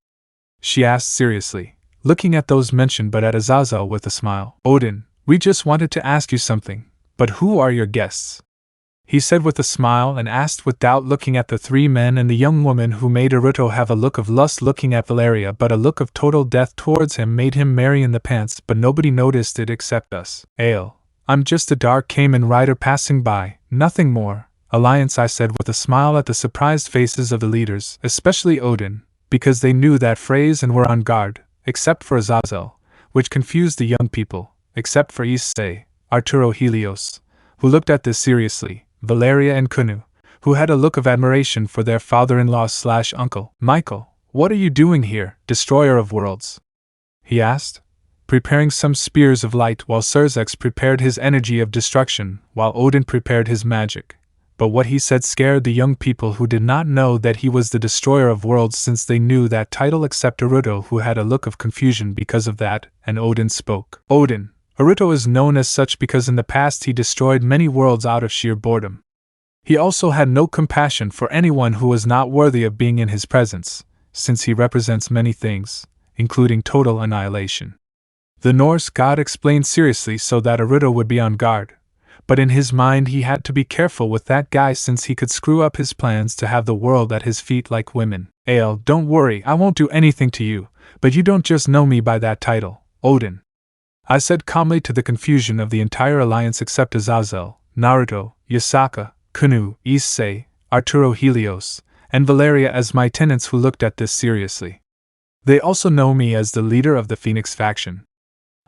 She asked seriously, looking at those mentioned but at Azazel with a smile. Odin, we just wanted to ask you something, but who are your guests? He said with a smile and asked with doubt looking at the three men and the young woman who made Naruto have a look of lust looking at Valeria but a look of total death towards him made him merry in the pants but nobody noticed it except us. Ale, I'm just a dark Kamen rider passing by, nothing more. Alliance, I said with a smile at the surprised faces of the leaders, especially Odin, because they knew that phrase and were on guard, except for Azazel, which confused the young people, except for Issei, Arturo Helios, who looked at this seriously, Valeria and Kunu, who had a look of admiration for their father-in-law/uncle. Michael, what are you doing here, destroyer of worlds? He asked, preparing some spears of light while Surzex prepared his energy of destruction, while Odin prepared his magic. But what he said scared the young people who did not know that he was the destroyer of worlds since they knew that title except Naruto who had a look of confusion because of that, and Odin spoke. Odin, Naruto is known as such because in the past he destroyed many worlds out of sheer boredom. He also had no compassion for anyone who was not worthy of being in his presence, since he represents many things, including total annihilation. The Norse god explained seriously so that Naruto would be on guard, but in his mind he had to be careful with that guy since he could screw up his plans to have the world at his feet like women. Ale, don't worry, I won't do anything to you, but you don't just know me by that title, Odin. I said calmly to the confusion of the entire alliance except Azazel, Naruto, Yasaka, Kunu, Issei, Arturo Helios, and Valeria as my tenants who looked at this seriously. They also know me as the leader of the Phoenix faction.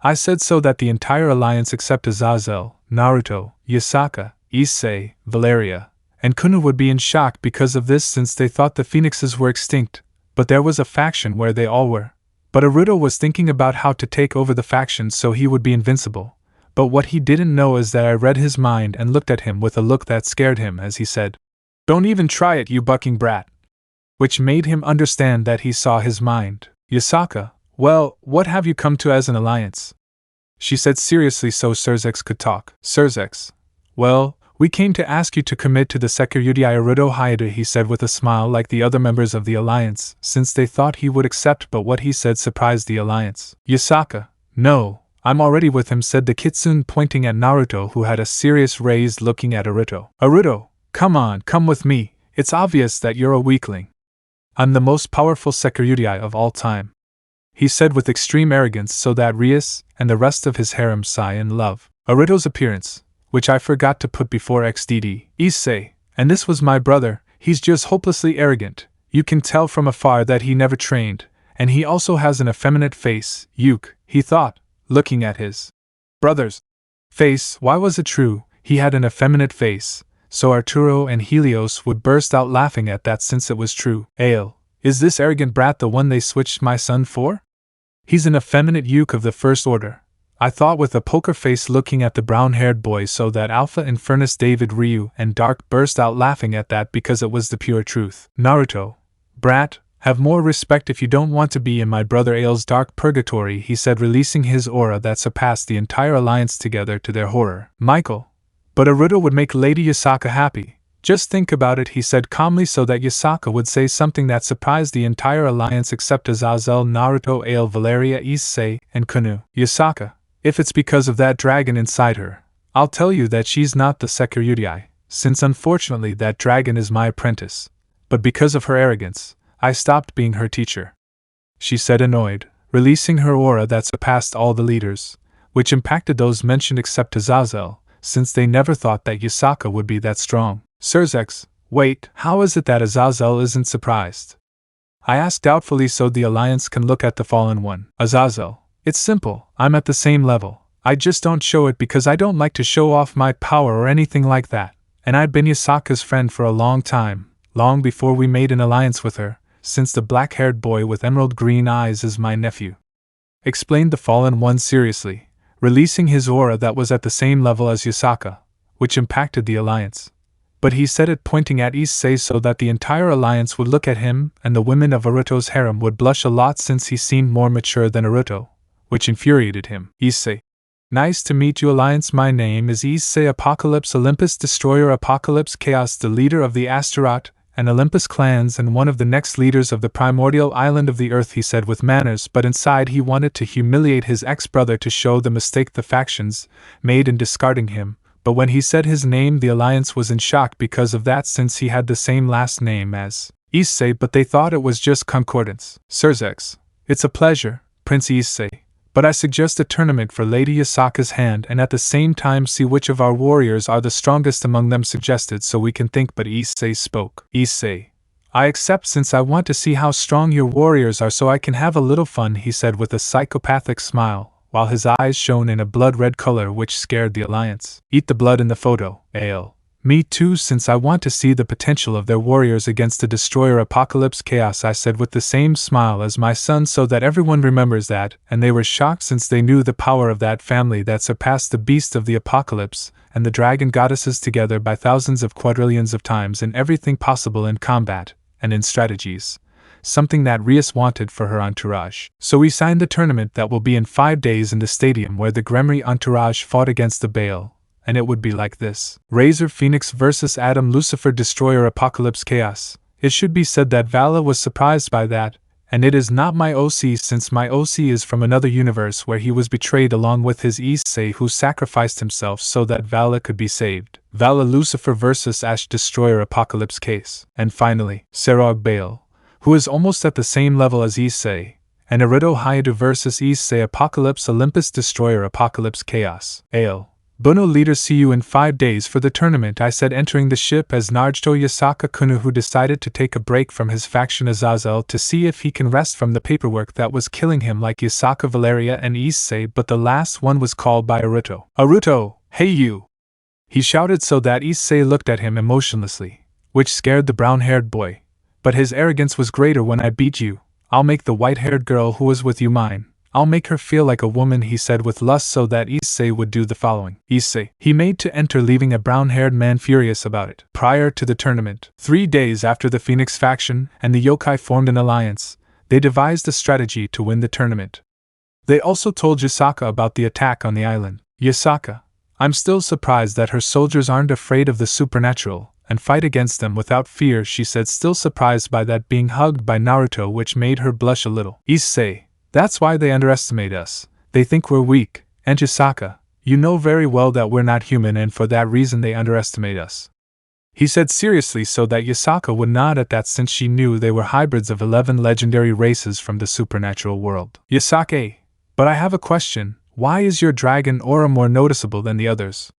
I said so that the entire alliance except Azazel, Naruto, Yasaka, Issei, Valeria, and Kunu would be in shock because of this since they thought the Phoenixes were extinct, but there was a faction where they all were. But Naruto was thinking about how to take over the faction so he would be invincible, but what he didn't know is that I read his mind and looked at him with a look that scared him as he said, "Don't even try it, you bucking brat," which made him understand that he saw his mind. Yasaka, well, what have you come to as an alliance? She said seriously so Surzex could talk. Surzex, well, we came to ask you to commit to the Security Naruto hyodou, he said with a smile like the other members of the alliance, since they thought he would accept, but what he said surprised the alliance. Yasaka, no, I'm already with him, said the kitsune pointing at Naruto who had a serious raised looking at Naruto. Naruto, come on, come with me, it's obvious that you're a weakling. I'm the most powerful Security of all time, he said with extreme arrogance so that Rias and the rest of his harem sigh in love. Naruto's appearance, which I forgot to put before XDD. Issei, and this was my brother, he's just hopelessly arrogant, you can tell from afar that he never trained, and he also has an effeminate face, Yuke, he thought, looking at his brother's face. Why was it true, he had an effeminate face, so Arturo and Helios would burst out laughing at that since it was true. Ale, is this arrogant brat the one they switched my son for? He's an effeminate Yuke of the first order, I thought with a poker face looking at the brown-haired boy so that Alpha Infernus David Ryu and Dark burst out laughing at that because it was the pure truth. Naruto, brat, have more respect if you don't want to be in my brother Ale's dark purgatory, he said releasing his aura that surpassed the entire alliance together to their horror. Michael, but Naruto would make Lady Yasaka happy. Just think about it, he said calmly so that Yasaka would say something that surprised the entire alliance except Azazel, Naruto, Ale, Valeria, Issei, and Kunu. Yasaka, If it's because of that dragon inside her, I'll tell you that she's not the Sekirudai, since unfortunately that dragon is my apprentice. But because of her arrogance, I stopped being her teacher," she said, annoyed, releasing her aura that surpassed all the leaders, which impacted those mentioned except Azazel, since they never thought that Yasaka would be that strong. Surzex, wait, how is it that Azazel isn't surprised? I asked doubtfully so the Alliance can look at the fallen one. Azazel, it's simple, I'm at the same level. I just don't show it because I don't like to show off my power or anything like that, and I'd been Yasaka's friend for a long time, long before we made an alliance with her, since the black-haired boy with emerald green eyes is my nephew," explained the fallen one seriously, releasing his aura that was at the same level as Yasaka, which impacted the alliance. But he said it pointing at Issei so that the entire alliance would look at him, and the women of Aruto's harem would blush a lot since he seemed more mature than Aruto, which infuriated him. Issei. Nice to meet you, Alliance. My name is Issei Apocalypse Olympus Destroyer Apocalypse Chaos, the leader of the Astaroth and Olympus clans and one of the next leaders of the primordial island of the earth, he said with manners, but inside he wanted to humiliate his ex-brother to show the mistake the factions made in discarding him. But when he said his name, the Alliance was in shock because of that, since he had the same last name as Issei, but they thought it was just concordance. Surzex, it's a pleasure, Prince Issei, but I suggest a tournament for Lady Yasaka's hand and at the same time see which of our warriors are the strongest among them, suggested, so we can think. But Issei spoke. Issei, I accept since I want to see how strong your warriors are so I can have a little fun, he said with a psychopathic smile, while his eyes shone in a blood-red color which scared the Alliance. Eat the blood in the photo, Ale. Me too, since I want to see the potential of their warriors against the Destroyer Apocalypse Chaos, I said with the same smile as my son, so that everyone remembers that, and they were shocked since they knew the power of that family that surpassed the beast of the apocalypse and the dragon goddesses together by thousands of quadrillions of times in everything possible in combat and in strategies, something that Rias wanted for her entourage. So we signed the tournament that will be in 5 days in the stadium where the Gremory entourage fought against the Baal. And it would be like this: Razor Phoenix vs. Adam Lucifer Destroyer Apocalypse Chaos. It should be said that Vala was surprised by that, and it is not my OC since my OC is from another universe where he was betrayed along with his Issei, who sacrificed himself so that Vala could be saved. Vala Lucifer vs. Ash Destroyer Apocalypse Case. And finally, Serog Baal, who is almost at the same level as Issei, and Naruto Hyodou vs. Issei Apocalypse Olympus Destroyer Apocalypse Chaos. Ale. Bono leaders, see you in 5 days for the tournament, I said, entering the ship as Naruto Yasaka Kunu, who decided to take a break from his faction Azazel to see if he can rest from the paperwork that was killing him like Yasaka, Valeria and Issei, but the last one was called by Aruto. Aruto, hey you! He shouted so that Issei looked at him emotionlessly, which scared the brown-haired boy. But his arrogance was greater. When I beat you, I'll make the white-haired girl who was with you mine. I'll make her feel like a woman, he said with lust, so that Issei would do the following. Issei, he made to enter, leaving a brown-haired man furious about it. Prior to the tournament, 3 days after the Phoenix faction and the yokai formed an alliance, they devised a strategy to win the tournament. They also told Yasaka about the attack on the island. Yasaka, I'm still surprised that her soldiers aren't afraid of the supernatural and fight against them without fear, she said, still surprised by that, being hugged by Naruto, which made her blush a little. Issei, that's why they underestimate us. They think we're weak. And Yasaka, you know very well that we're not human, and for that reason they underestimate us, he said seriously, so that Yasaka would nod at that since she knew they were hybrids of 11 legendary races from the supernatural world. Yasaka, but I have a question. Why is your dragon aura more noticeable than the others?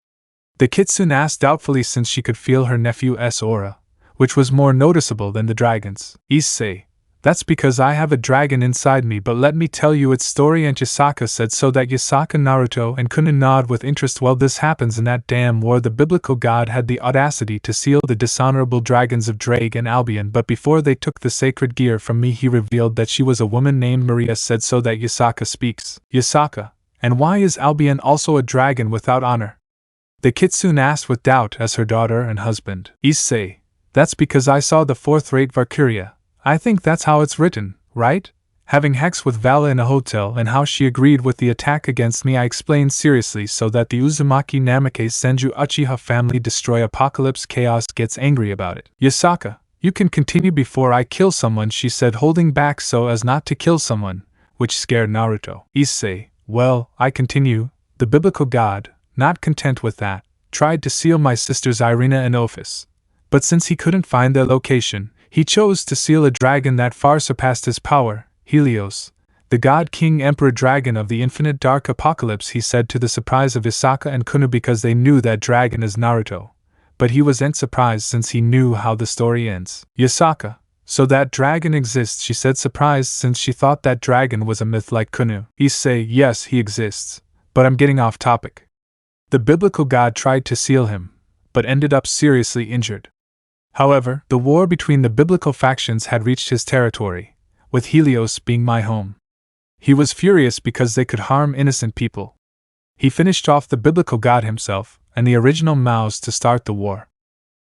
The kitsune asked doubtfully, since she could feel her nephew's aura, which was more noticeable than the dragon's. Issei, that's because I have a dragon inside me, but let me tell you its story, and Yasaka said, so that Yasaka, Naruto and Kuna nod with interest. Well, this happens in that damn war. The biblical god had the audacity to seal the dishonorable dragons of Drake and Albion, but before they took the sacred gear from me, he revealed that she was a woman named Maria, said, so that Yasaka speaks. Yasaka, and why is Albion also a dragon without honor? The kitsune asked with doubt as her daughter and husband. Issei, that's because I saw the 4th-rate Valkyria. I think that's how it's written, right? Having Hex with Vala in a hotel and how she agreed with the attack against me, I explained seriously, so that the Uzumaki Namake Senju Uchiha family Destroy Apocalypse Chaos gets angry about it. Yasaka, you can continue before I kill someone, she said, holding back so as not to kill someone, which scared Naruto. Issei, Well, I continue, the biblical god, not content with that, tried to seal my sisters Irina and Ophis. But since he couldn't find their location, he chose to seal a dragon that far surpassed his power, Helios, the god king emperor dragon of the infinite dark apocalypse, he said to the surprise of Isaka and Kuno because they knew that dragon is Naruto. But he wasn't surprised since he knew how the story ends. Yasaka, so that dragon exists, she said, surprised since she thought that dragon was a myth like Kuno. Issei, yes, he exists, but I'm getting off topic. The biblical god tried to seal him, but ended up seriously injured. However, the war between the biblical factions had reached his territory, with Helios being my home. He was furious because they could harm innocent people. He finished off the biblical god himself and the original Maos to start the war.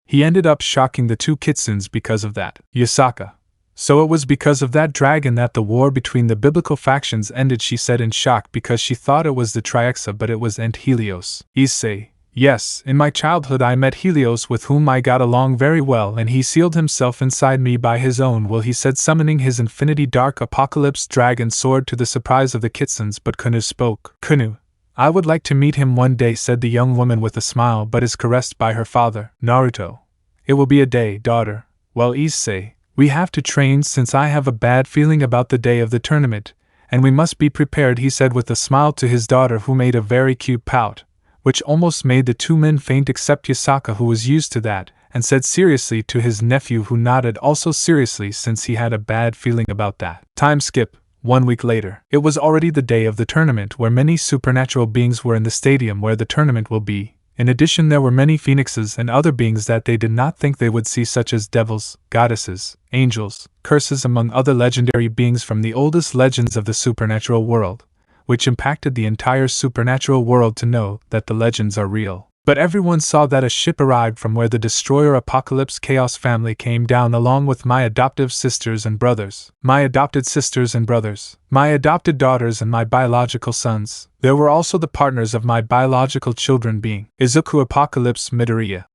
He ended up shocking the two kitsunes because of that. Yasaka. So it was because of that dragon that the war between the biblical factions ended, she said in shock because she thought it was the Trihexa but it was Helios. Issei. Yes, in my childhood I met Helios with whom I got along very well and he sealed himself inside me by his own will, he said, summoning his infinity dark apocalypse dragon sword to the surprise of the kitsunes. But Kuno spoke. Kuno, I would like to meet him one day, said the young woman with a smile, but is caressed by her father. Naruto. It will be a day, daughter. Well, Issei, we have to train since I have a bad feeling about the day of the tournament, and we must be prepared, he said with a smile to his daughter who made a very cute pout, which almost made the two men faint except Yasaka who was used to that, and said seriously to his nephew who nodded also seriously since he had a bad feeling about that. Time skip. 1 week later. It was already the day of the tournament where many supernatural beings were in the stadium where the tournament will be. In addition, there were many phoenixes and other beings that they did not think they would see, such as devils, goddesses, angels, curses, among other legendary beings from the oldest legends of the supernatural world, which impacted the entire supernatural world to know that the legends are real. But everyone saw that a ship arrived from where the destroyer Apocalypse Chaos family came down along with my adoptive sisters and brothers, my adopted sisters and brothers, my adopted daughters and my biological sons. There were also the partners of my biological children being Izuku Apocalypse Midoriya,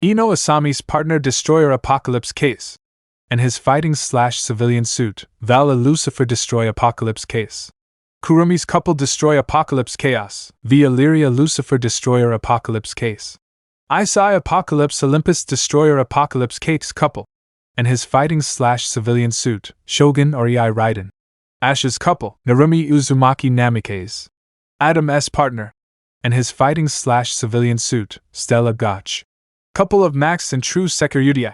Ino Asami's partner Destroyer Apocalypse Case, and his fighting/civilian suit, Vala Lucifer Destroy Apocalypse Case. Kurumi's couple Destroy Apocalypse Chaos, via Lyria Lucifer Destroyer Apocalypse Case. Issei Apocalypse Olympus Destroyer Apocalypse Case couple, and his fighting/civilian suit, Shogun Oriai Raiden. Ash's couple, Narumi Uzumaki Namikaze. Adam's partner, and his fighting/civilian suit, Stella Gotch. Couple of Max and True Sekiryudiai,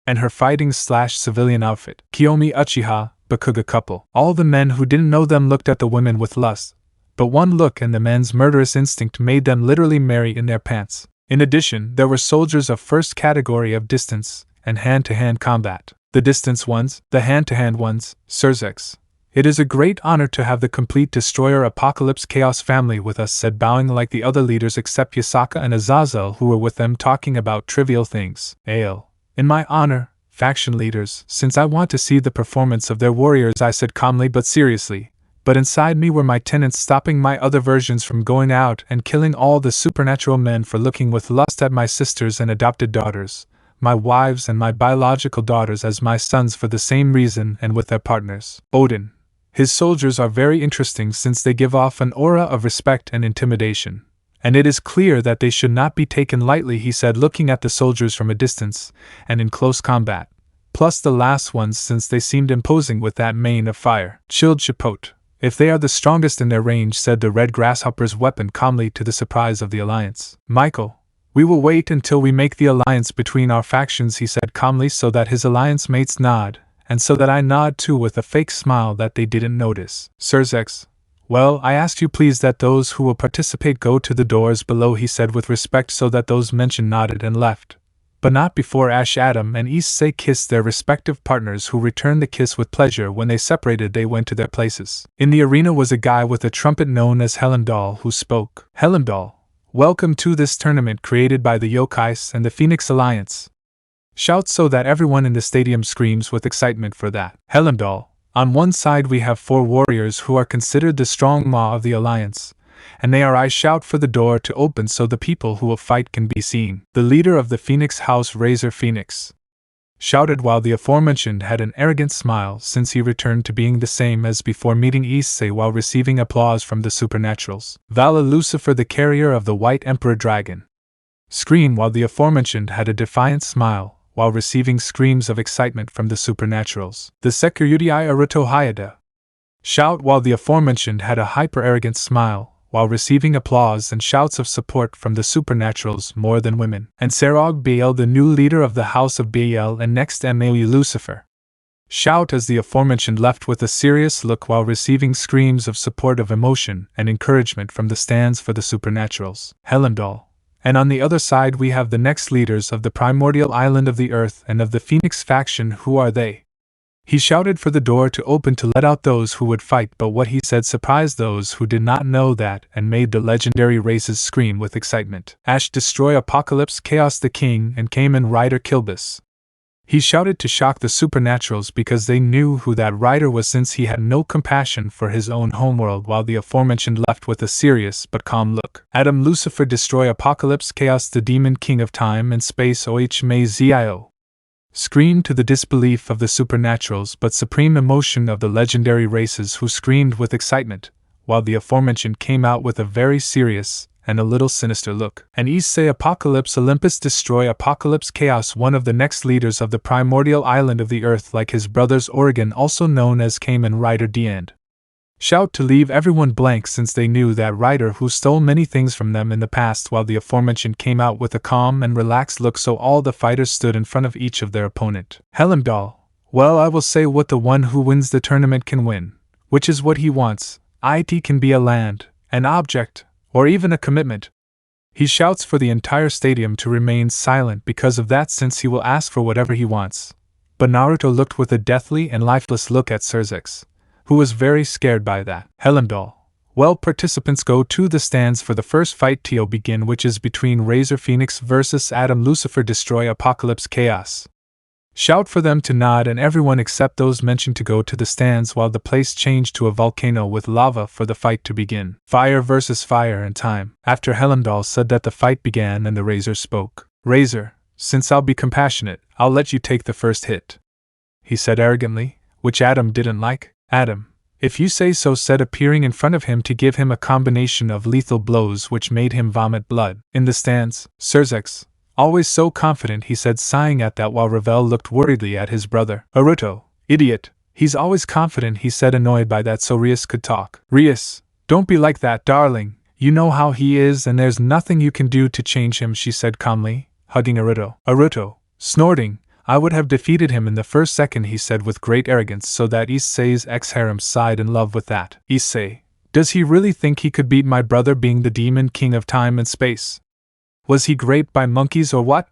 and her fighting/civilian outfit, Kiyomi Uchiha, Bakuga couple. All the men who didn't know them looked at the women with lust, but one look and the men's murderous instinct made them literally marry in their pants. In addition, there were soldiers of first category of distance and hand-to-hand combat. The distance ones, the hand-to-hand ones, Surzex. It is a great honor to have the complete Destroyer Apocalypse Chaos family with us, said bowing like the other leaders except Yasaka and Azazel who were with them talking about trivial things. Ale. In my honor, faction leaders, since I want to see the performance of their warriors, I said calmly but seriously, but inside me were my tenants stopping my other versions from going out and killing all the supernatural men for looking with lust at my sisters and adopted daughters, my wives and my biological daughters as my sons for the same reason and with their partners. Odin. His soldiers are very interesting since they give off an aura of respect and intimidation. And it is clear that they should not be taken lightly, he said, looking at the soldiers from a distance, and in close combat. Plus the last ones since they seemed imposing with that mane of fire. Chilled Chipote. If they are the strongest in their range, said the red grasshopper's weapon calmly to the surprise of the alliance. Michael. We will wait until we make the alliance between our factions, he said calmly so that his alliance mates nod, and so that I nod too with a fake smile that they didn't notice. Surzex. Well, I asked you please that those who will participate go to the doors below, he said with respect so that those mentioned nodded and left. But not before Ash, Adam, and Issei kissed their respective partners who returned the kiss with pleasure. When they separated they went to their places. In the arena was a guy with a trumpet known as Helendal who spoke. Helendal, welcome to this tournament created by the Yokais and the Phoenix Alliance. Shout so that everyone in the stadium screams with excitement for that. Helendal. On one side we have 4 warriors who are considered the strong maw of the alliance, and they are I shout for the door to open so the people who will fight can be seen. The leader of the Phoenix House, Razor Phoenix. shouted while the aforementioned had an arrogant smile since he returned to being the same as before meeting Issei while receiving applause from the supernaturals. Vala Lucifer, the carrier of the White Emperor Dragon, screamed while the aforementioned had a defiant smile while receiving screams of excitement from the supernaturals. The Security Aruto Hyodou, shout while the aforementioned had a hyper-arrogant smile while receiving applause and shouts of support from the supernaturals more than women. And Serog Baal, the new leader of the House of Baal and next Mau Lucifer, shout as the aforementioned left with a serious look while receiving screams of support of emotion and encouragement from the stands for the supernaturals. Helimdall. And on the other side we have the next leaders of the primordial island of the earth and of the Phoenix faction. Who are they? He shouted for the door to open to let out those who would fight, but what he said surprised those who did not know that and made the legendary races scream with excitement. Ash, destroy Apocalypse, Chaos the King, and Kamen Rider Kilbus. He shouted to shock the supernaturals because they knew who that rider was since he had no compassion for his own homeworld, while the aforementioned left with a serious but calm look. Adam Lucifer, destroy Apocalypse, Chaos the Demon King of Time and Space. Ohmazio. Screamed to the disbelief of the supernaturals but supreme emotion of the legendary races, who screamed with excitement, while the aforementioned came out with a very serious and a little sinister look. And Issei Apocalypse, Olympus, destroy Apocalypse, Chaos, one of the next leaders of the primordial island of the earth, like his brothers Oregon, also known as Kamen Rider D. And shout to leave everyone blank since they knew that rider who stole many things from them in the past, while the aforementioned came out with a calm and relaxed look, so all the fighters stood in front of each of their opponent. Helimdall. Well, I will say what the one who wins the tournament can win, which is what he wants. It can be a land, an object, or even a commitment. He shouts for the entire stadium to remain silent because of that, since he will ask for whatever he wants. But Naruto looked with a deathly and lifeless look at Surzex, who was very scared by that. Helimdall. Well, participants, go to the stands for the first fight to begin, which is between Razor Phoenix versus Adam Lucifer, destroy Apocalypse, Chaos. Shout for them to nod, and everyone except those mentioned to go to the stands while the place changed to a volcano with lava for the fight to begin. Fire versus fire and time. After Helimdall said that, the fight began and the Razor spoke. Razor, since I'll be compassionate, I'll let you take the first hit, he said arrogantly, which Adam didn't like. Adam, if you say so, said, appearing in front of him to give him a combination of lethal blows which made him vomit blood. In the stands, Surzex, always so confident, he said, sighing at that, while Ravel looked worriedly at his brother. Naruto, idiot, he's always confident, he said, annoyed by that, so Rias could talk. Rias, don't be like that, darling, you know how he is and there's nothing you can do to change him, she said calmly, hugging Naruto. Naruto, snorting, I would have defeated him in the first second, he said with great arrogance, so that Issei's ex-harem sighed in love with that. Issei, does he really think he could beat my brother, being the demon king of time and space? Was he raped by monkeys or what?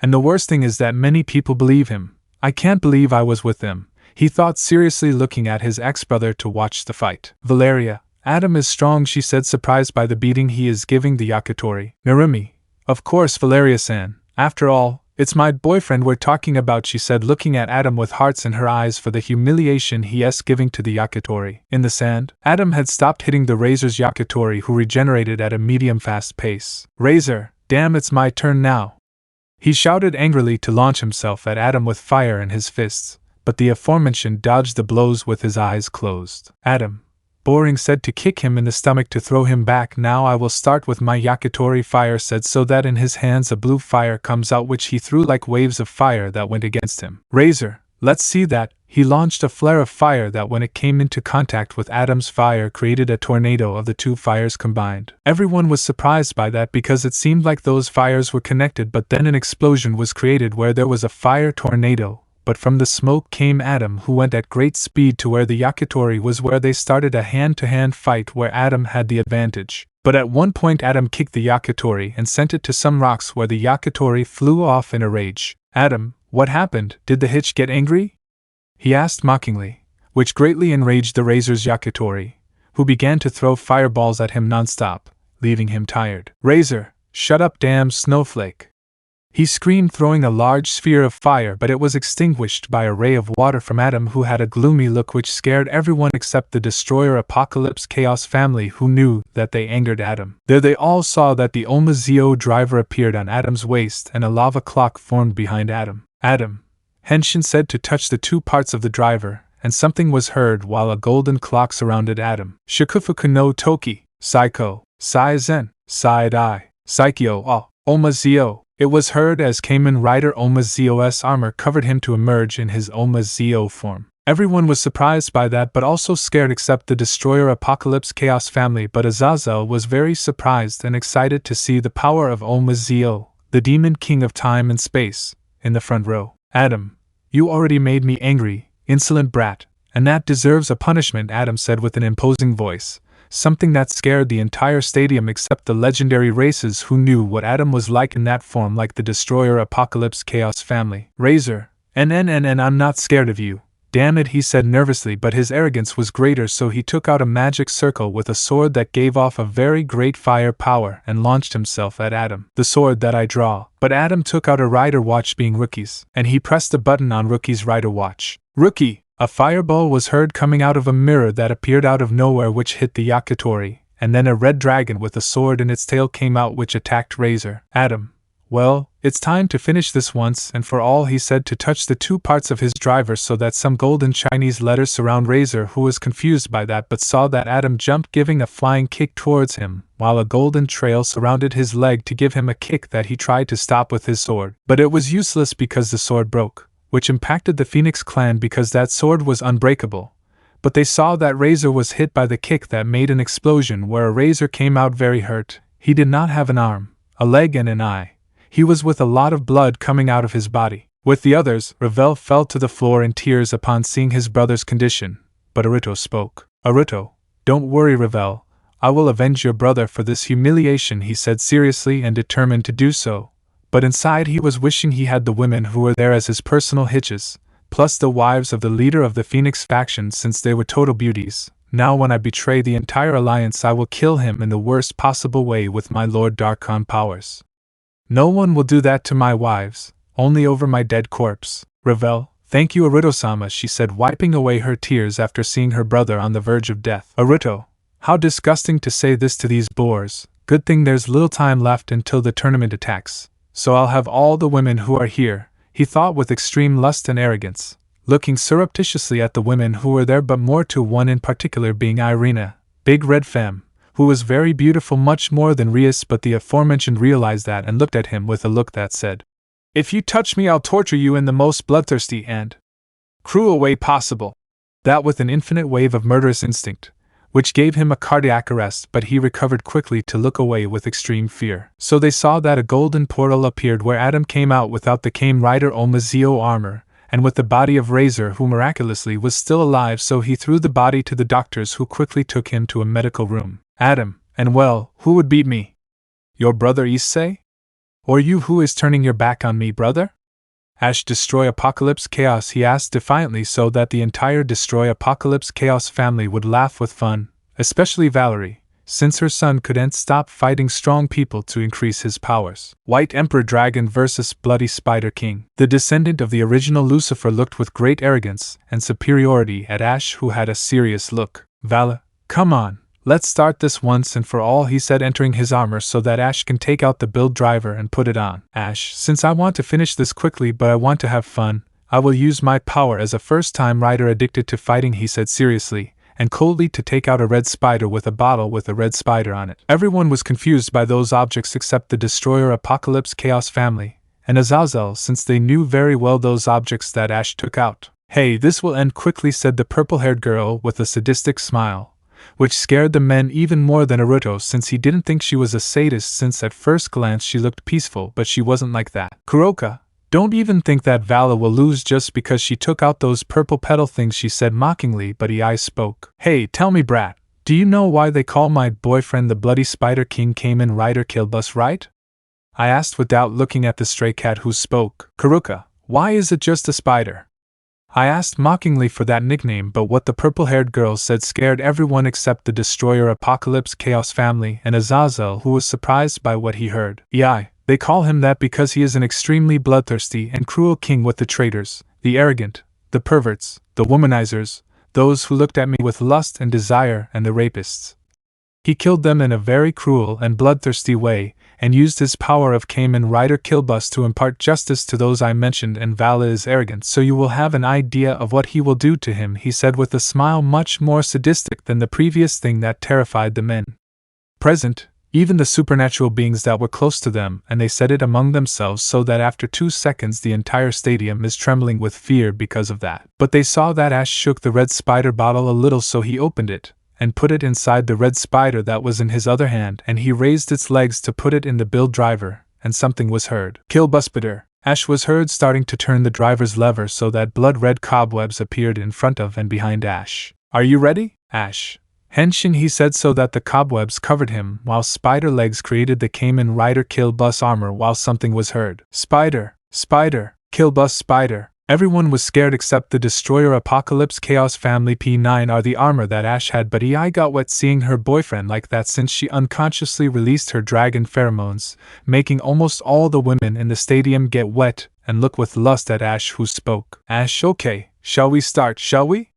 And the worst thing is that many people believe him. I can't believe I was with them, he thought, seriously looking at his ex-brother to watch the fight. Valeria, Adam is strong, she said, surprised by the beating he is giving the Yakitori. Narumi, of course, Valeria-san, after all, it's my boyfriend we're talking about, she said, looking at Adam with hearts in her eyes for the humiliation he is giving to the Yakitori. In the sand, Adam had stopped hitting the Razor's Yakitori, who regenerated at a medium-fast pace. Razor, damn, it's my turn now, he shouted angrily to launch himself at Adam with fire in his fists, but the aforementioned dodged the blows with his eyes closed. Adam, boring, said, to kick him in the stomach to throw him back. Now I will start with my Yakitori, fire said, so that in his hands a blue fire comes out, which he threw like waves of fire that went against him. Razor, let's see that. He launched a flare of fire that, when it came into contact with Adam's fire, created a tornado of the two fires combined. Everyone was surprised by that because it seemed like those fires were connected, but then an explosion was created where there was a fire tornado. But from the smoke came Adam, who went at great speed to where the Yakitori was, where they started a hand-to-hand fight where Adam had the advantage. But at one point Adam kicked the Yakitori and sent it to some rocks, where the Yakitori flew off in a rage. Adam, what happened? Did the Hitch get angry? He asked mockingly, which greatly enraged the Razor's Yakitori, who began to throw fireballs at him non-stop, leaving him tired. Razor, shut up, damn snowflake, he screamed, throwing a large sphere of fire, but it was extinguished by a ray of water from Adam, who had a gloomy look which scared everyone except the Destroyer Apocalypse Chaos family, who knew that they angered Adam. There they all saw that the Omazio driver appeared on Adam's waist and a lava clock formed behind Adam. Adam, Henshin said to touch the two parts of the driver, and something was heard while a golden clock surrounded Adam. Shikufuku no Toki, Saiko, Saizen, Saidai, Saikyo o, Omazio. It was heard as Kamen Rider Omazio's armor covered him to emerge in his Omazio form. Everyone was surprised by that but also scared except the Destroyer Apocalypse Chaos family, but Azazel was very surprised and excited to see the power of Omazio, the demon king of time and space, in the front row. Adam, you already made me angry, insolent brat, and that deserves a punishment, Adam said with an imposing voice, something that scared the entire stadium except the legendary races who knew what Adam was like in that form, like the Destroyer Apocalypse Chaos family. Razor, I'm not scared of you. Damn it, he said nervously, but his arrogance was greater, so he took out a magic circle with a sword that gave off a very great fire power and launched himself at Adam. The sword that I draw. But Adam took out a rider watch, being Rookie's, and he pressed a button on Rookie's rider watch. Rookie! A fireball was heard coming out of a mirror that appeared out of nowhere, which hit the Yakitori, and then a red dragon with a sword in its tail came out, which attacked Razor. Adam. Well, it's time to finish this once and for all, he said to touch the two parts of his driver so that some golden Chinese letters surround Razor, who was confused by that but saw that Adam jumped, giving a flying kick towards him, while a golden trail surrounded his leg to give him a kick that he tried to stop with his sword. But it was useless because the sword broke, which impacted the Phoenix clan because that sword was unbreakable. But they saw that Razor was hit by the kick that made an explosion where a Razor came out very hurt. He did not have an arm, a leg and an eye. He was with a lot of blood coming out of his body. With the others, Ravel fell to the floor in tears upon seeing his brother's condition, but Aruto spoke. Aruto, don't worry, Ravel. I will avenge your brother for this humiliation, he said seriously and determined to do so. But inside he was wishing he had the women who were there as his personal hitches, plus the wives of the leader of the Phoenix faction, since they were total beauties. Now when I betray the entire alliance, I will kill him in the worst possible way with my Lord Darkon powers. No one will do that to my wives, only over my dead corpse. Ravel, thank you, Aruto-sama, she said, wiping away her tears after seeing her brother on the verge of death. Aruto, how disgusting to say this to these boors. Good thing there's little time left until the tournament attacks, so I'll have all the women who are here, he thought with extreme lust and arrogance, looking surreptitiously at the women who were there, but more to one in particular, being Irina, big red femme, who was very beautiful, much more than Rias, but the aforementioned realized that and looked at him with a look that said, if you touch me, I'll torture you in the most bloodthirsty and cruel way possible. That with an infinite wave of murderous instinct, which gave him a cardiac arrest, but he recovered quickly to look away with extreme fear. So they saw that a golden portal appeared where Adam came out without the Kamen Rider Omazio armor, and with the body of Razor, who miraculously was still alive, so he threw the body to the doctors, who quickly took him to a medical room. Adam, and well, who would beat me? Your brother Issei? Or you who is turning your back on me, brother? Ash destroy Apocalypse Chaos, he asked defiantly, so that the entire Destroy Apocalypse Chaos family would laugh with fun, especially Valerie, since her son couldn't stop fighting strong people to increase his powers. White Emperor Dragon vs. Bloody Spider King. The descendant of the original Lucifer looked with great arrogance and superiority at Ash, who had a serious look. Vala, come on. Let's start this once and for all, he said, entering his armor so that Ash can take out the build driver and put it on. Ash, since I want to finish this quickly but I want to have fun, I will use my power as a first-time rider addicted to fighting, he said seriously, and coldly to take out a red spider with a bottle with a red spider on it. Everyone was confused by those objects except the Destroyer Apocalypse Chaos family, and Azazel, since they knew very well those objects that Ash took out. Hey, this will end quickly, said the purple-haired girl with a sadistic smile, which scared the men even more than Aruto, since he didn't think she was a sadist, since at first glance she looked peaceful, but she wasn't like that. Kuroka, don't even think that Vala will lose just because she took out those purple petal things, she said mockingly, but Ei spoke. Hey, tell me, brat, do you know why they call my boyfriend the Bloody Spider King Kamen Rider Killbus, right? I asked without looking at the stray cat, who spoke. Kuroka, why is it just a spider? I asked mockingly for that nickname, but what the purple-haired girl said scared everyone except the Destroyer Apocalypse Chaos family and Azazel, who was surprised by what he heard. Yeah, they call him that because he is an extremely bloodthirsty and cruel king with the traitors, the arrogant, the perverts, the womanizers, those who looked at me with lust and desire, and the rapists. He killed them in a very cruel and bloodthirsty way, and used his power of Kamen Rider Killbus to impart justice to those I mentioned, and Vala is arrogant, so you will have an idea of what he will do to him, he said with a smile much more sadistic than the previous thing that terrified the men present, even the supernatural beings that were close to them, and they said it among themselves so that after 2 seconds the entire stadium is trembling with fear because of that. But they saw that Ash shook the red spider bottle a little, so he opened it, and put it inside the red spider that was in his other hand, and he raised its legs to put it in the build driver, and something was heard. Kill Buspider. Ash was heard starting to turn the driver's lever so that blood-red cobwebs appeared in front of and behind Ash. Are you ready, Ash? Henshin, he said so that the cobwebs covered him, while spider legs created the Kamen Rider Kill Bus armor while something was heard. Spider, spider, Kill Bus spider. Everyone was scared except the Destroyer Apocalypse Chaos Family P9 are the armor that Ash had, but I got wet seeing her boyfriend like that since she unconsciously released her dragon pheromones, making almost all the women in the stadium get wet and look with lust at Ash, who spoke. Ash, okay, shall we start, shall we?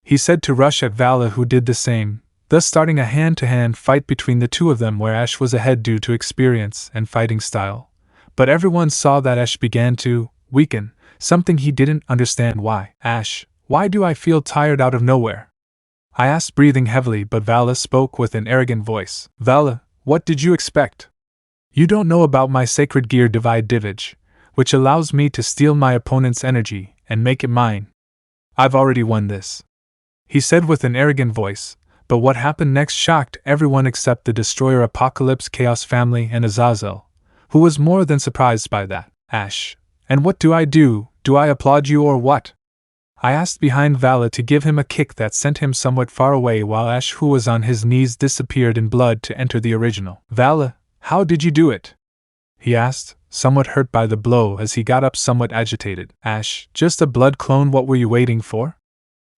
He said to rush at Vala, who did the same, thus starting a hand-to-hand fight between the two of them where Ash was ahead due to experience and fighting style. But everyone saw that Ash began to weaken, something he didn't understand why. Ash, why do I feel tired out of nowhere? I asked, breathing heavily, but Vala spoke with an arrogant voice. Vala, what did you expect? You don't know about my sacred gear Divide Divage, which allows me to steal my opponent's energy and make it mine. I've already won this, he said with an arrogant voice, but what happened next shocked everyone except the Destroyer Apocalypse Chaos Family and Azazel, who was more than surprised by that. Ash, and what do? Do I applaud you or what? I asked behind Vala to give him a kick that sent him somewhat far away while Ash, who was on his knees, disappeared in blood to enter the original. Vala, how did you do it? He asked, somewhat hurt by the blow as he got up somewhat agitated. Ash, just a blood clone, what were you waiting for?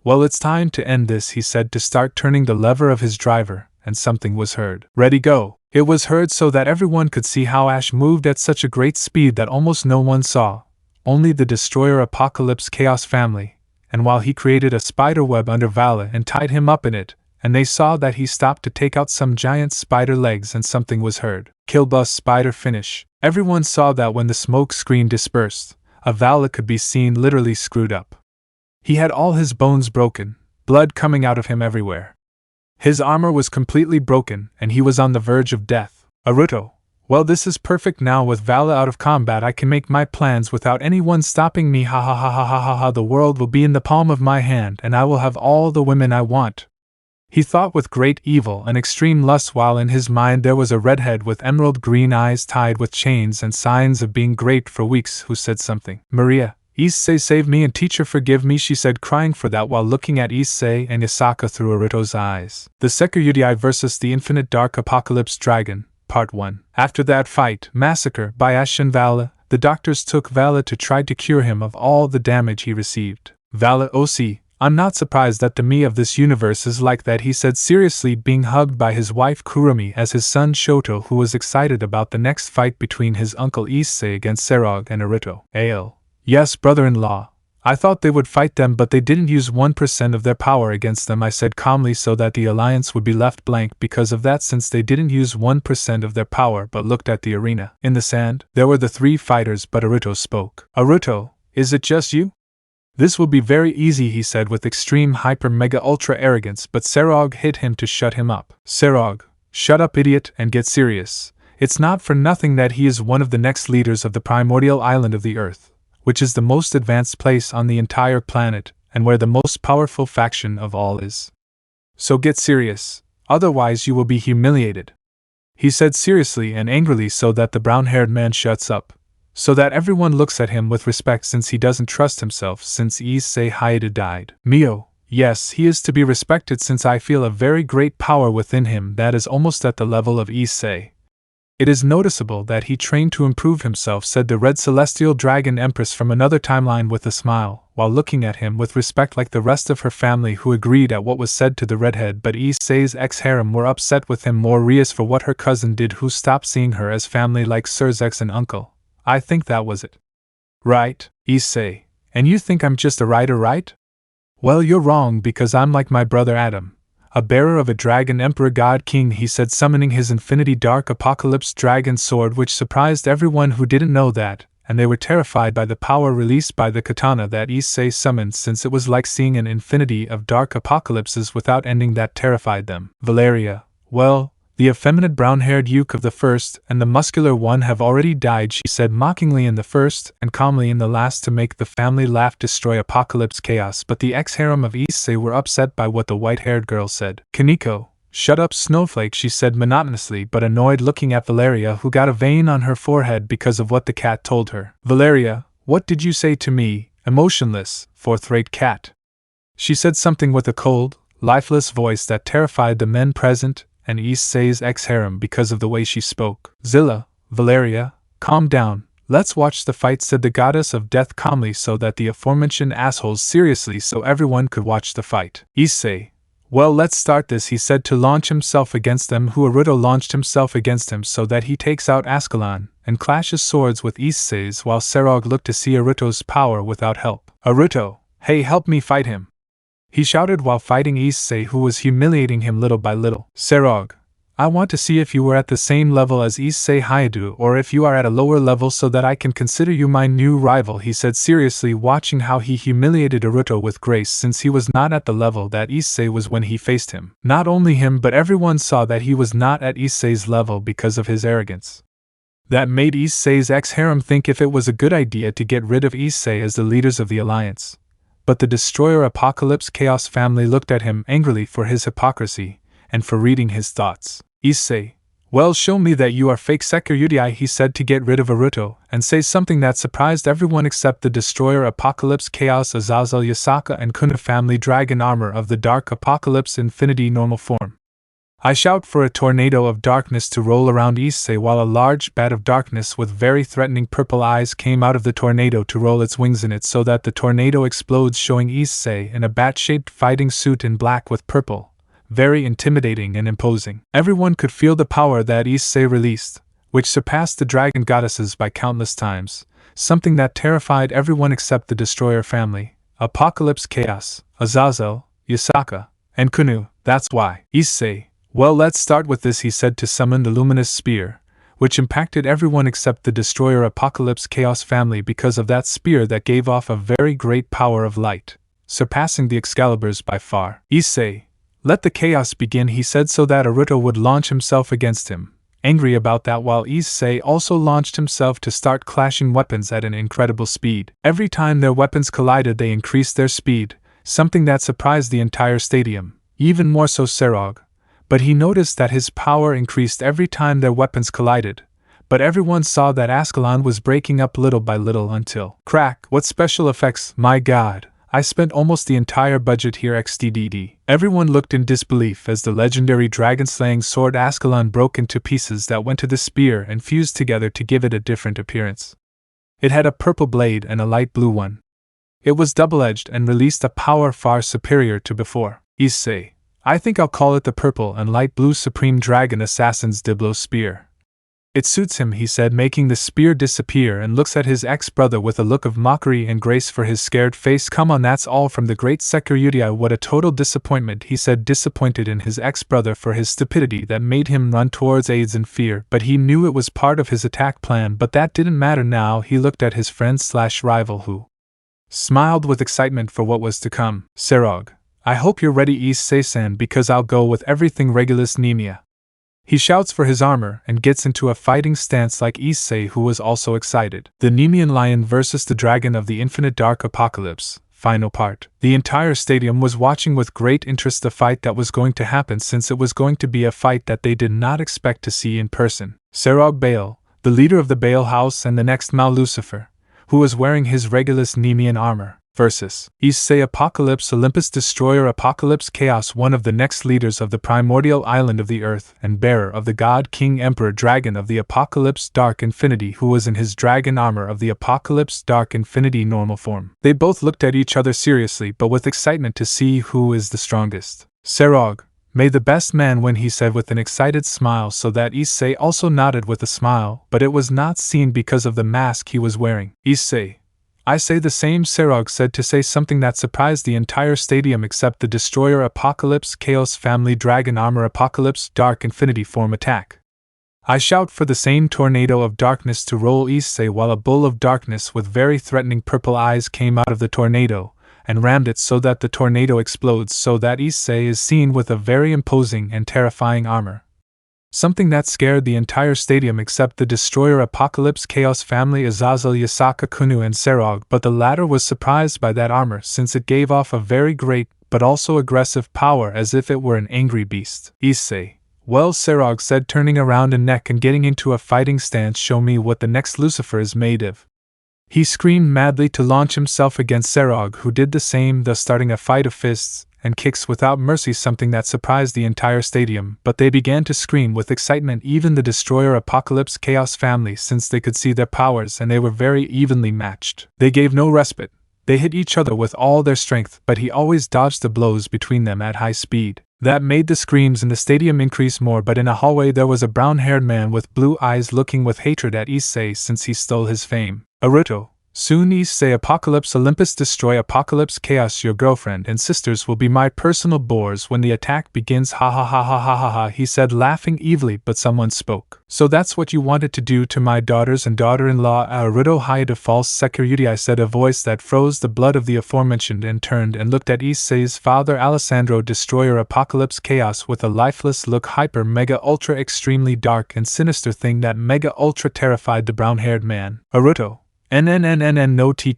Well, it's time to end this, he said to start turning the lever of his driver, and something was heard. Ready, go. It was heard so that everyone could see how Ash moved at such a great speed that almost no one saw, only the Destroyer Apocalypse Chaos Family, and while he created a spider web under Vala and tied him up in it, and they saw that he stopped to take out some giant spider legs, and something was heard. Kill Bus spider finish. Everyone saw that when the smoke screen dispersed, a Vala could be seen literally screwed up. He had all his bones broken, blood coming out of him everywhere. His armor was completely broken, and he was on the verge of death. Aruto, well, this is perfect now. With Vala out of combat, I can make my plans without anyone stopping me. Ha ha ha ha ha ha ha. The world will be in the palm of my hand, and I will have all the women I want. He thought with great evil and extreme lust, while in his mind there was a redhead with emerald green eyes tied with chains and signs of being great for weeks, who said something. Maria, Issei, save me, and teacher forgive me, she said, crying for that while looking at Issei and Isaka through Aruto's eyes. The Sekirudai vs. the Infinite Dark Apocalypse Dragon, Part 1. After that fight, massacre, by Ash and Vala, the doctors took Vala to try to cure him of all the damage he received. Vala, OC, I'm not surprised that the me of this universe is like that, he said seriously, being hugged by his wife Kurumi as his son Shoto, who was excited about the next fight between his uncle Issei against Serog and Aruto. Ale. Yes, brother-in-law. I thought they would fight them, but they didn't use 1% of their power against them, I said calmly, so that the alliance would be left blank because of that, since they didn't use 1% of their power but looked at the arena. In the sand, there were the 3 fighters, but Aruto spoke. Aruto, is it just you? This will be very easy, he said with extreme hyper-mega-ultra arrogance, but Serog hit him to shut him up. Serog, shut up, idiot, and get serious. It's not for nothing that he is one of the next leaders of the primordial island of the Earth, which is the most advanced place on the entire planet, and where the most powerful faction of all is. So get serious, otherwise you will be humiliated. He said seriously and angrily, so that the brown-haired man shuts up, so that everyone looks at him with respect, since he doesn't trust himself since Issei Hyodou died. Mio, yes, he is to be respected, since I feel a very great power within him that is almost at the level of Issei. It is noticeable that he trained to improve himself, said the Red Celestial Dragon Empress from another timeline with a smile, while looking at him with respect like the rest of her family, who agreed at what was said to the redhead, but Issei's ex-harem were upset with him more Rias for what her cousin did, who stopped seeing her as family like Sir's ex and uncle. I think that was it. Right, Issei, and you think I'm just a writer, right? Well, you're wrong, because I'm like my brother Adam, a bearer of a dragon emperor god king, he said, summoning his infinity dark apocalypse dragon sword, which surprised everyone who didn't know that, and they were terrified by the power released by the katana that Issei summoned, since it was like seeing an infinity of dark apocalypses without ending that terrified them. Valeria, well, the effeminate brown-haired youth of the first and the muscular one have already died, she said mockingly in the first and calmly in the last to make the family laugh, destroy apocalypse chaos. But the ex-harem of Issei were upset by what the white-haired girl said. Kaneko, shut up, snowflake, she said monotonously but annoyed, looking at Valeria, who got a vein on her forehead because of what the cat told her. Valeria, what did you say to me, emotionless, fourth-rate cat? She said something with a cold, lifeless voice that terrified the men present and Issei's ex-harem because of the way she spoke. Zilla, Valeria, calm down, let's watch the fight, said the goddess of death calmly, so that the aforementioned assholes seriously so everyone could watch the fight. Issei, well, let's start this, he said to launch himself against them, who Aruto launched himself against him so that he takes out Ascalon and clashes swords with Issei's, while Serog looked to see Aruto's power without help. Aruto, hey, help me fight him, he shouted while fighting Issei, who was humiliating him little by little. Serog, I want to see if you were at the same level as Issei hyodou, or if you are at a lower level so that I can consider you my new rival, he said seriously, watching how he humiliated Aruto with grace, since he was not at the level that Issei was when he faced him. Not only him but everyone saw that he was not at Issei's level because of his arrogance. That made Issei's ex-harem think if it was a good idea to get rid of Issei as the leaders of the alliance. But the Destroyer Apocalypse Chaos family looked at him angrily for his hypocrisy, and for reading his thoughts. Issei, well, show me that you are fake Sekyudai, he said to get rid of Aruto, and say something that surprised everyone except the Destroyer Apocalypse Chaos Azazel Yasaka and Kuna family dragon armor of the Dark Apocalypse Infinity normal form. I shout for a tornado of darkness to roll around Issei, while a large bat of darkness with very threatening purple eyes came out of the tornado to roll its wings in it so that the tornado explodes, showing Issei in a bat-shaped fighting suit in black with purple, very intimidating and imposing. Everyone could feel the power that Issei released, which surpassed the dragon goddesses by countless times, something that terrified everyone except the Destroyer family, Apocalypse Chaos, Azazel, Yasaka, and Kunu. That's why. Issei, well, let's start with this, he said to summon the luminous spear, which impacted everyone except the Destroyer Apocalypse Chaos family because of that spear that gave off a very great power of light, surpassing the Excaliburs by far. Issei, let the chaos begin, he said so that Aruto would launch himself against him, angry about that, while Issei also launched himself to start clashing weapons at an incredible speed. Every time their weapons collided they increased their speed, something that surprised the entire stadium, even more so Serog. But he noticed that his power increased every time their weapons collided, but everyone saw that Ascalon was breaking up little by little until crack. What special effects, my god, I spent almost the entire budget here xddd. Everyone looked in disbelief as the legendary dragon-slaying sword Ascalon broke into pieces that went to the spear and fused together to give it a different appearance. It had a purple blade and a light blue one. It was double-edged and released a power far superior to before. Issei, I think I'll call it the Purple and Light Blue Supreme Dragon Assassin's Diblo Spear. It suits him, he said, making the spear disappear, and looks at his ex-brother with a look of mockery and grace for his scared face. Come on, that's all from the great Sekyudai. What a total disappointment, he said, disappointed in his ex-brother for his stupidity that made him run towards AIDS in fear, but he knew it was part of his attack plan. But that didn't matter now. He looked at his friend/rival, who smiled with excitement for what was to come. Serog, I hope you're ready, Issei-san, because I'll go with everything Regulus Nemia. He shouts for his armor and gets into a fighting stance like Issei, who was also excited. The Nemean Lion versus the Dragon of the Infinite Dark Apocalypse, final part. The entire stadium was watching with great interest the fight that was going to happen, since it was going to be a fight that they did not expect to see in person. Serog Baal, the leader of the Baal House and the next Mal Lucifer, who was wearing his Regulus Nemean armor, versus Issei Apocalypse Olympus Destroyer Apocalypse Chaos, one of the next leaders of the primordial island of the earth and bearer of the God King Emperor Dragon of the Apocalypse Dark Infinity, who was in his dragon armor of the Apocalypse Dark Infinity normal form. They both looked at each other seriously but with excitement to see who is the strongest. Serog, may the best man win, he said with an excited smile, so that Issei also nodded with a smile, but it was not seen because of the mask he was wearing. Issei, I say the same, Serog said, to say something that surprised the entire stadium except the Destroyer Apocalypse Chaos Family Dragon Armor Apocalypse Dark Infinity Form Attack. I shout for the same tornado of darkness to roll Issei while a bull of darkness with very threatening purple eyes came out of the tornado and rammed it so that the tornado explodes so that Issei is seen with a very imposing and terrifying armor. Something that scared the entire stadium except the Destroyer Apocalypse Chaos Family Azazel Yasaka Kunu and Serog, but the latter was surprised by that armor since it gave off a very great but also aggressive power as if it were an angry beast. Issei, well, Serog said, turning around a neck and getting into a fighting stance, show me what the next Lucifer is made of. He screamed madly to launch himself against Serog, who did the same, thus starting a fight of fists and kicks without mercy, something that surprised the entire stadium, but they began to scream with excitement, even the Destroyer Apocalypse Chaos family, since they could see their powers and they were very evenly matched. They gave no respite. They hit each other with all their strength, but he always dodged the blows between them at high speed. That made the screams in the stadium increase more, but in a hallway there was a brown-haired man with blue eyes looking with hatred at Issei since he stole his fame. Aruto, soon Issei Apocalypse Olympus destroy Apocalypse Chaos, your girlfriend and sisters will be my personal bores when the attack begins, ha ha ha ha ha ha ha, he said, laughing evilly, but someone spoke. So that's what you wanted to do to my daughters and daughter-in-law, Aruto hyodou false security, I said, a voice that froze the blood of the aforementioned, and turned and looked at Issei's father Alessandro, Destroyer Apocalypse Chaos, with a lifeless look, hyper mega ultra extremely dark and sinister thing that mega ultra terrified the brown-haired man. Aruto, no t,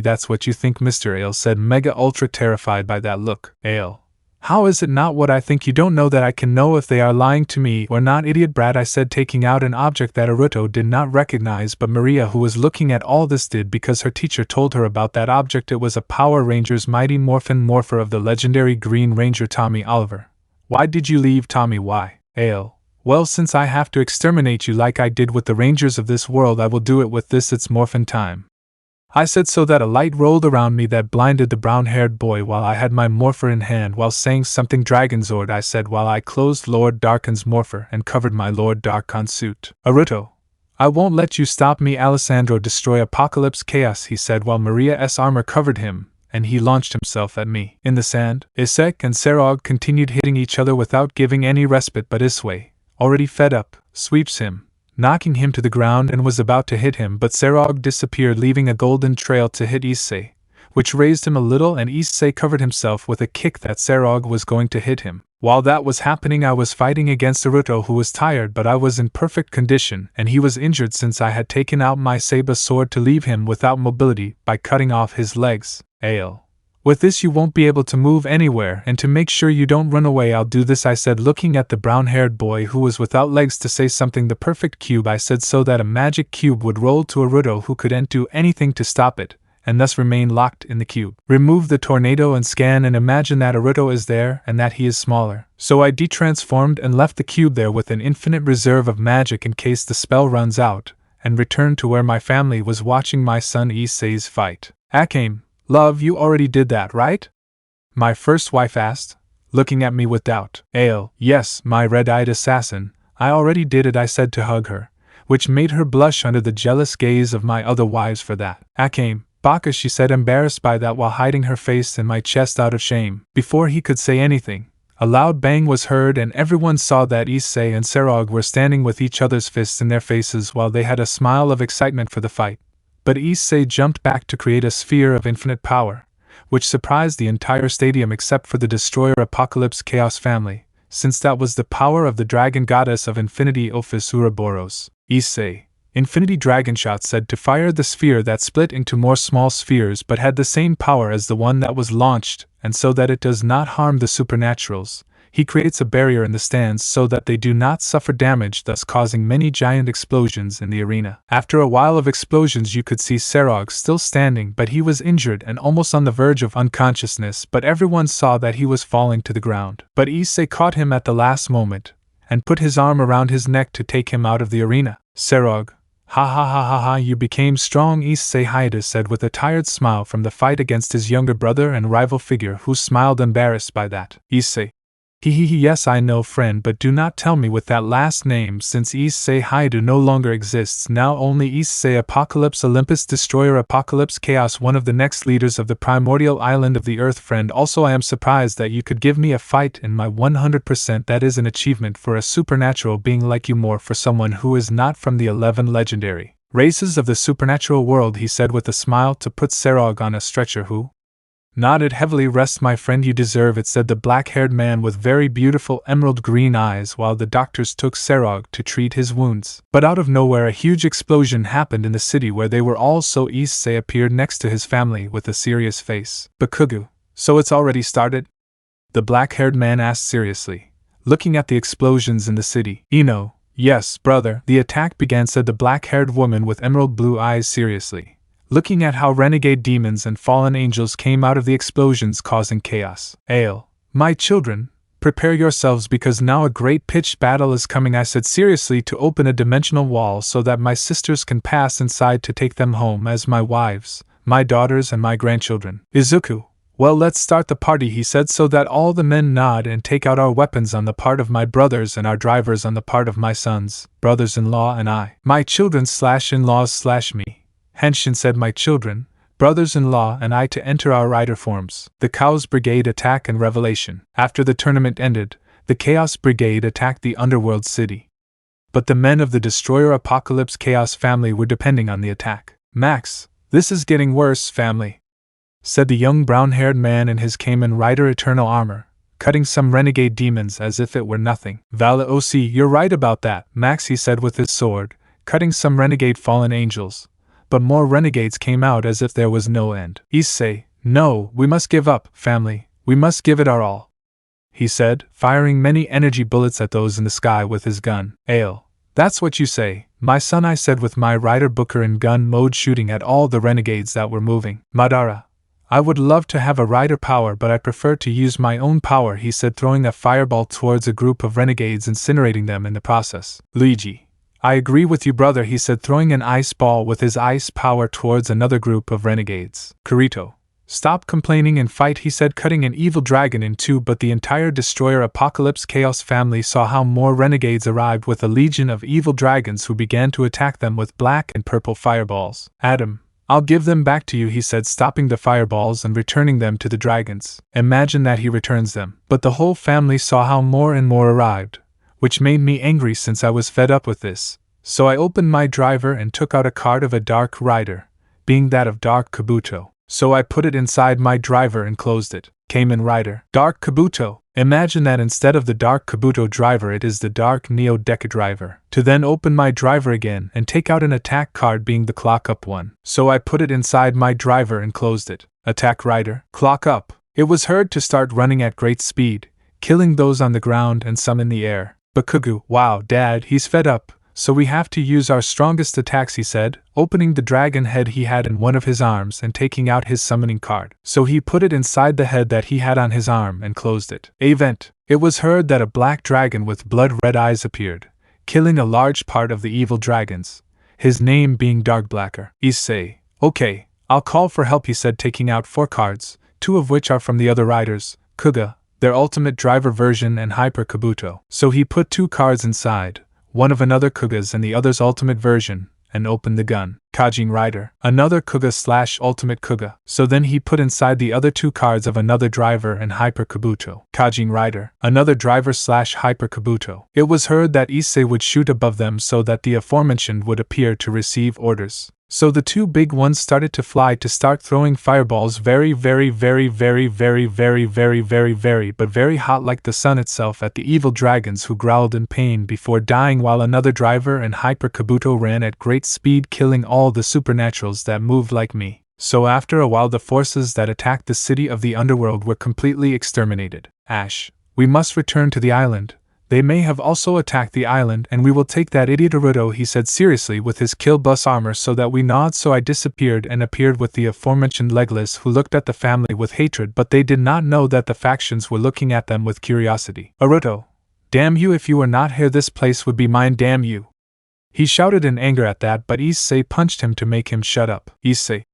that's what you think, Mr. Ale, said mega ultra terrified by that look. Ale, how is it not what I think? You don't know that I can know if they are lying to me or not, idiot brat, I said, taking out an object that Aruto did not recognize, but Maria, who was looking at all this, did because her teacher told her about that object. It was a Power Rangers Mighty Morphin Morpher of the legendary Green Ranger Tommy Oliver. Why did you leave Tommy? Why? Ale, well, since I have to exterminate you like I did with the Rangers of this world, I will do it with this, it's morphin time. I said, so that a light rolled around me that blinded the brown-haired boy while I had my morpher in hand while saying something. Dragonzord, I said, while I closed Lord Darkon's morpher and covered my Lord Darkon suit. Aruto, I won't let you stop me. Alessandro, destroy Apocalypse Chaos, he said while Maria's armor covered him, and he launched himself at me. In the sand, Issei and Serog continued hitting each other without giving any respite, but Issei, already fed up, sweeps him, knocking him to the ground, and was about to hit him, but Serog disappeared, leaving a golden trail to hit Issei, which raised him a little, and Issei covered himself with a kick that Serog was going to hit him. While that was happening, I was fighting against Aruto, who was tired, but I was in perfect condition, and he was injured since I had taken out my saber sword to leave him without mobility by cutting off his legs. Ale, with this you won't be able to move anywhere, and to make sure you don't run away I'll do this, I said, looking at the brown-haired boy who was without legs to say something. The perfect cube, I said, so that a magic cube would roll to Aruto, who couldn't do anything to stop it, and thus remain locked in the cube. Remove the tornado and scan and imagine that Aruto is there and that he is smaller. So I detransformed and left the cube there with an infinite reserve of magic in case the spell runs out, and returned to where my family was watching my son Issei's fight. Akeno, love, you already did that, right? My first wife asked, looking at me with doubt. Ale, yes, my red-eyed assassin, I already did it, I said to hug her, which made her blush under the jealous gaze of my other wives for that. Akeno, Baka, she said, embarrassed by that while hiding her face in my chest out of shame. Before he could say anything, a loud bang was heard, and everyone saw that Issei and Serog were standing with each other's fists in their faces while they had a smile of excitement for the fight. But Issei jumped back to create a sphere of infinite power, which surprised the entire stadium except for the Destroyer Apocalypse Chaos family, since that was the power of the dragon goddess of infinity Ophis Ouroboros. Issei, Infinity Dragon Shot, said to fire the sphere that split into more small spheres but had the same power as the one that was launched, and so that it does not harm the supernaturals. He creates a barrier in the stands so that they do not suffer damage, thus causing many giant explosions in the arena. After a while of explosions you could see Serog still standing, but he was injured and almost on the verge of unconsciousness, but everyone saw that he was falling to the ground. But Issei caught him at the last moment, and put his arm around his neck to take him out of the arena. Serog, ha ha ha ha ha, you became strong, Issei hyodou said with a tired smile from the fight against his younger brother and rival figure, who smiled embarrassed by that. Issei, Yes, I know, friend, but do not tell me with that last name, since Issei Hyodou no longer exists, now only Issei Apocalypse Olympus Destroyer Apocalypse Chaos, one of the next leaders of the primordial island of the earth, friend. Also, I am surprised that you could give me a fight in my 100%. That is an achievement for a supernatural being like you, more for someone who is not from the 11 legendary races of the supernatural world, he said with a smile to put Serog on a stretcher, who nodded heavily. Rest, my friend, you deserve it, said the black-haired man with very beautiful emerald green eyes while the doctors took Serog to treat his wounds. But out of nowhere a huge explosion happened in the city where they were all, so Issei appeared next to his family with a serious face. Bakugu, so it's already started? The black-haired man asked seriously, looking at the explosions in the city. Ino, yes, brother, the attack began, said the black-haired woman with emerald blue eyes seriously, looking at how renegade demons and fallen angels came out of the explosions causing chaos. Ale, my children, prepare yourselves because now a great pitched battle is coming, I said seriously, to open a dimensional wall so that my sisters can pass inside to take them home as my wives, my daughters and my grandchildren. Izuku, well, let's start the party, he said, so that all the men nod and take out our weapons on the part of my brothers and our drivers on the part of my sons, brothers-in-law and I. My children/in-laws/me. Henshin said, my children, brothers-in-law and I, to enter our rider forms. The Chaos Brigade attack and revelation. After the tournament ended, the Chaos Brigade attacked the underworld city. But the men of the Destroyer Apocalypse Chaos family were depending on the attack. Max, this is getting worse, family, said the young brown-haired man in his Kamen Rider eternal armor, cutting some renegade demons as if it were nothing. Vala OC, you're right about that, Max, he said with his sword, cutting some renegade fallen angels. But more renegades came out as if there was no end. Issei, no, we must give up, family, we must give it our all, he said, firing many energy bullets at those in the sky with his gun. Ale, that's what you say, my son, I said with my rider Booker in gun mode, shooting at all the renegades that were moving. Madara, I would love to have a rider power, but I prefer to use my own power, he said, throwing a fireball towards a group of renegades, incinerating them in the process. Luigi, I agree with you, brother, he said, throwing an ice ball with his ice power towards another group of renegades. Kirito, stop complaining and fight, he said, cutting an evil dragon in two. But the entire Destroyer Apocalypse Chaos family saw how more renegades arrived with a legion of evil dragons who began to attack them with black and purple fireballs. Adam, I'll give them back to you, he said, stopping the fireballs and returning them to the dragons. Imagine that he returns them. But the whole family saw how more and more arrived, which made me angry since I was fed up with this. So I opened my driver and took out a card of a dark rider, being that of Dark Kabuto. So I put it inside my driver and closed it. Kamen Rider. Dark Kabuto. Imagine that instead of the Dark Kabuto driver it is the Dark Neo Deca driver. To then open my driver again and take out an attack card being the Clock Up one. So I put it inside my driver and closed it. Attack Rider. Clock Up. It was heard to start running at great speed, killing those on the ground and some in the air. Bakugu, wow, Dad, he's fed up, so we have to use our strongest attacks, he said, opening the dragon head he had in one of his arms and taking out his summoning card. So he put it inside the head that he had on his arm and closed it. Event. It was heard that a black dragon with blood-red eyes appeared, killing a large part of the evil dragons, his name being Dark Blacker. Issei, okay, I'll call for help, he said, taking out 4 cards, 2 of which are from the other riders, Kuga, their ultimate driver version, and Hyper Kabuto. So he put 2 cards inside, one of another Kuga's and the other's ultimate version, and opened the gun. Kajin Rider, another Kuga/ultimate Kuga. So then he put inside the other 2 cards of another driver and Hyper Kabuto. Kajin Rider, another driver/Hyper Kabuto. It was heard that Issei would shoot above them so that the aforementioned would appear to receive orders. So the 2 big ones started to fly to start throwing fireballs very but very hot like the sun itself at the evil dragons, who growled in pain before dying, while another driver and Hyper Kabuto ran at great speed, killing all the supernaturals that moved like me. So after a while the forces that attacked the city of the underworld were completely exterminated. Ash, we must return to the island. They may have also attacked the island, and we will take that idiot Naruto, he said seriously with his kill bus armor, so that we nod. So I disappeared and appeared with the aforementioned Legless, who looked at the family with hatred, but they did not know that the factions were looking at them with curiosity. Naruto, damn you, if you were not here this place would be mine, damn you. He shouted in anger at that, but Issei punched him to make him shut up. Issei,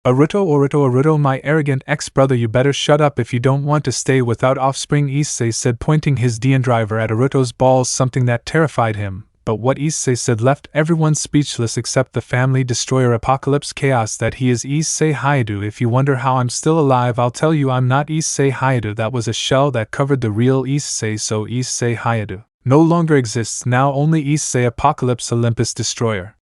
Aruto, my arrogant ex-brother, you better shut up if you don't want to stay without offspring, Issei said, pointing his Dian driver at Aruto's balls, something that terrified him. But what Issei said left everyone speechless except the family destroyer Apocalypse Chaos, that he is Issei Hyodou. If you wonder how I'm still alive, I'll tell you, I'm not Issei Hyodou. That was a shell that covered the real Issei, so Issei Hyodou no longer exists. Now only Issei Apocalypse Olympus Destroyer.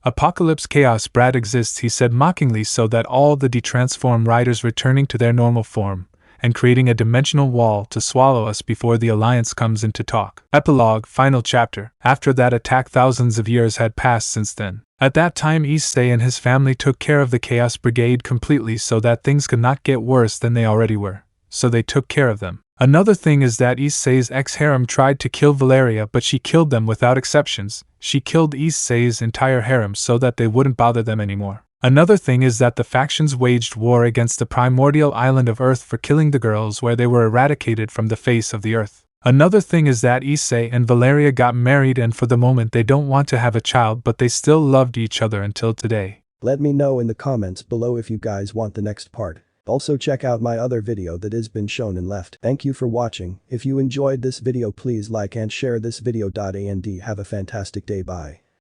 Apocalypse Chaos Brad exists, he said mockingly, so that all the detransform riders returning to their normal form, and creating a dimensional wall to swallow us before the Alliance comes into talk. Epilogue, final chapter. After that attack, thousands of years had passed since then. At that time, Issei and his family took care of the Chaos Brigade completely so that things could not get worse than they already were. So they took care of them. Another thing is that Issei's ex-harem tried to kill Valeria, but she killed them without exceptions. She killed Issei's entire harem so that they wouldn't bother them anymore. Another thing is that the factions waged war against the primordial island of Earth for killing the girls, where they were eradicated from the face of the earth. Another thing is that Issei and Valeria got married, and for the moment they don't want to have a child, but they still loved each other until today. Let me know in the comments below if you guys want the next part. Also check out my other video that has been shown and left. Thank you for watching. If you enjoyed this video, please like and share this video. And have a fantastic day. Bye.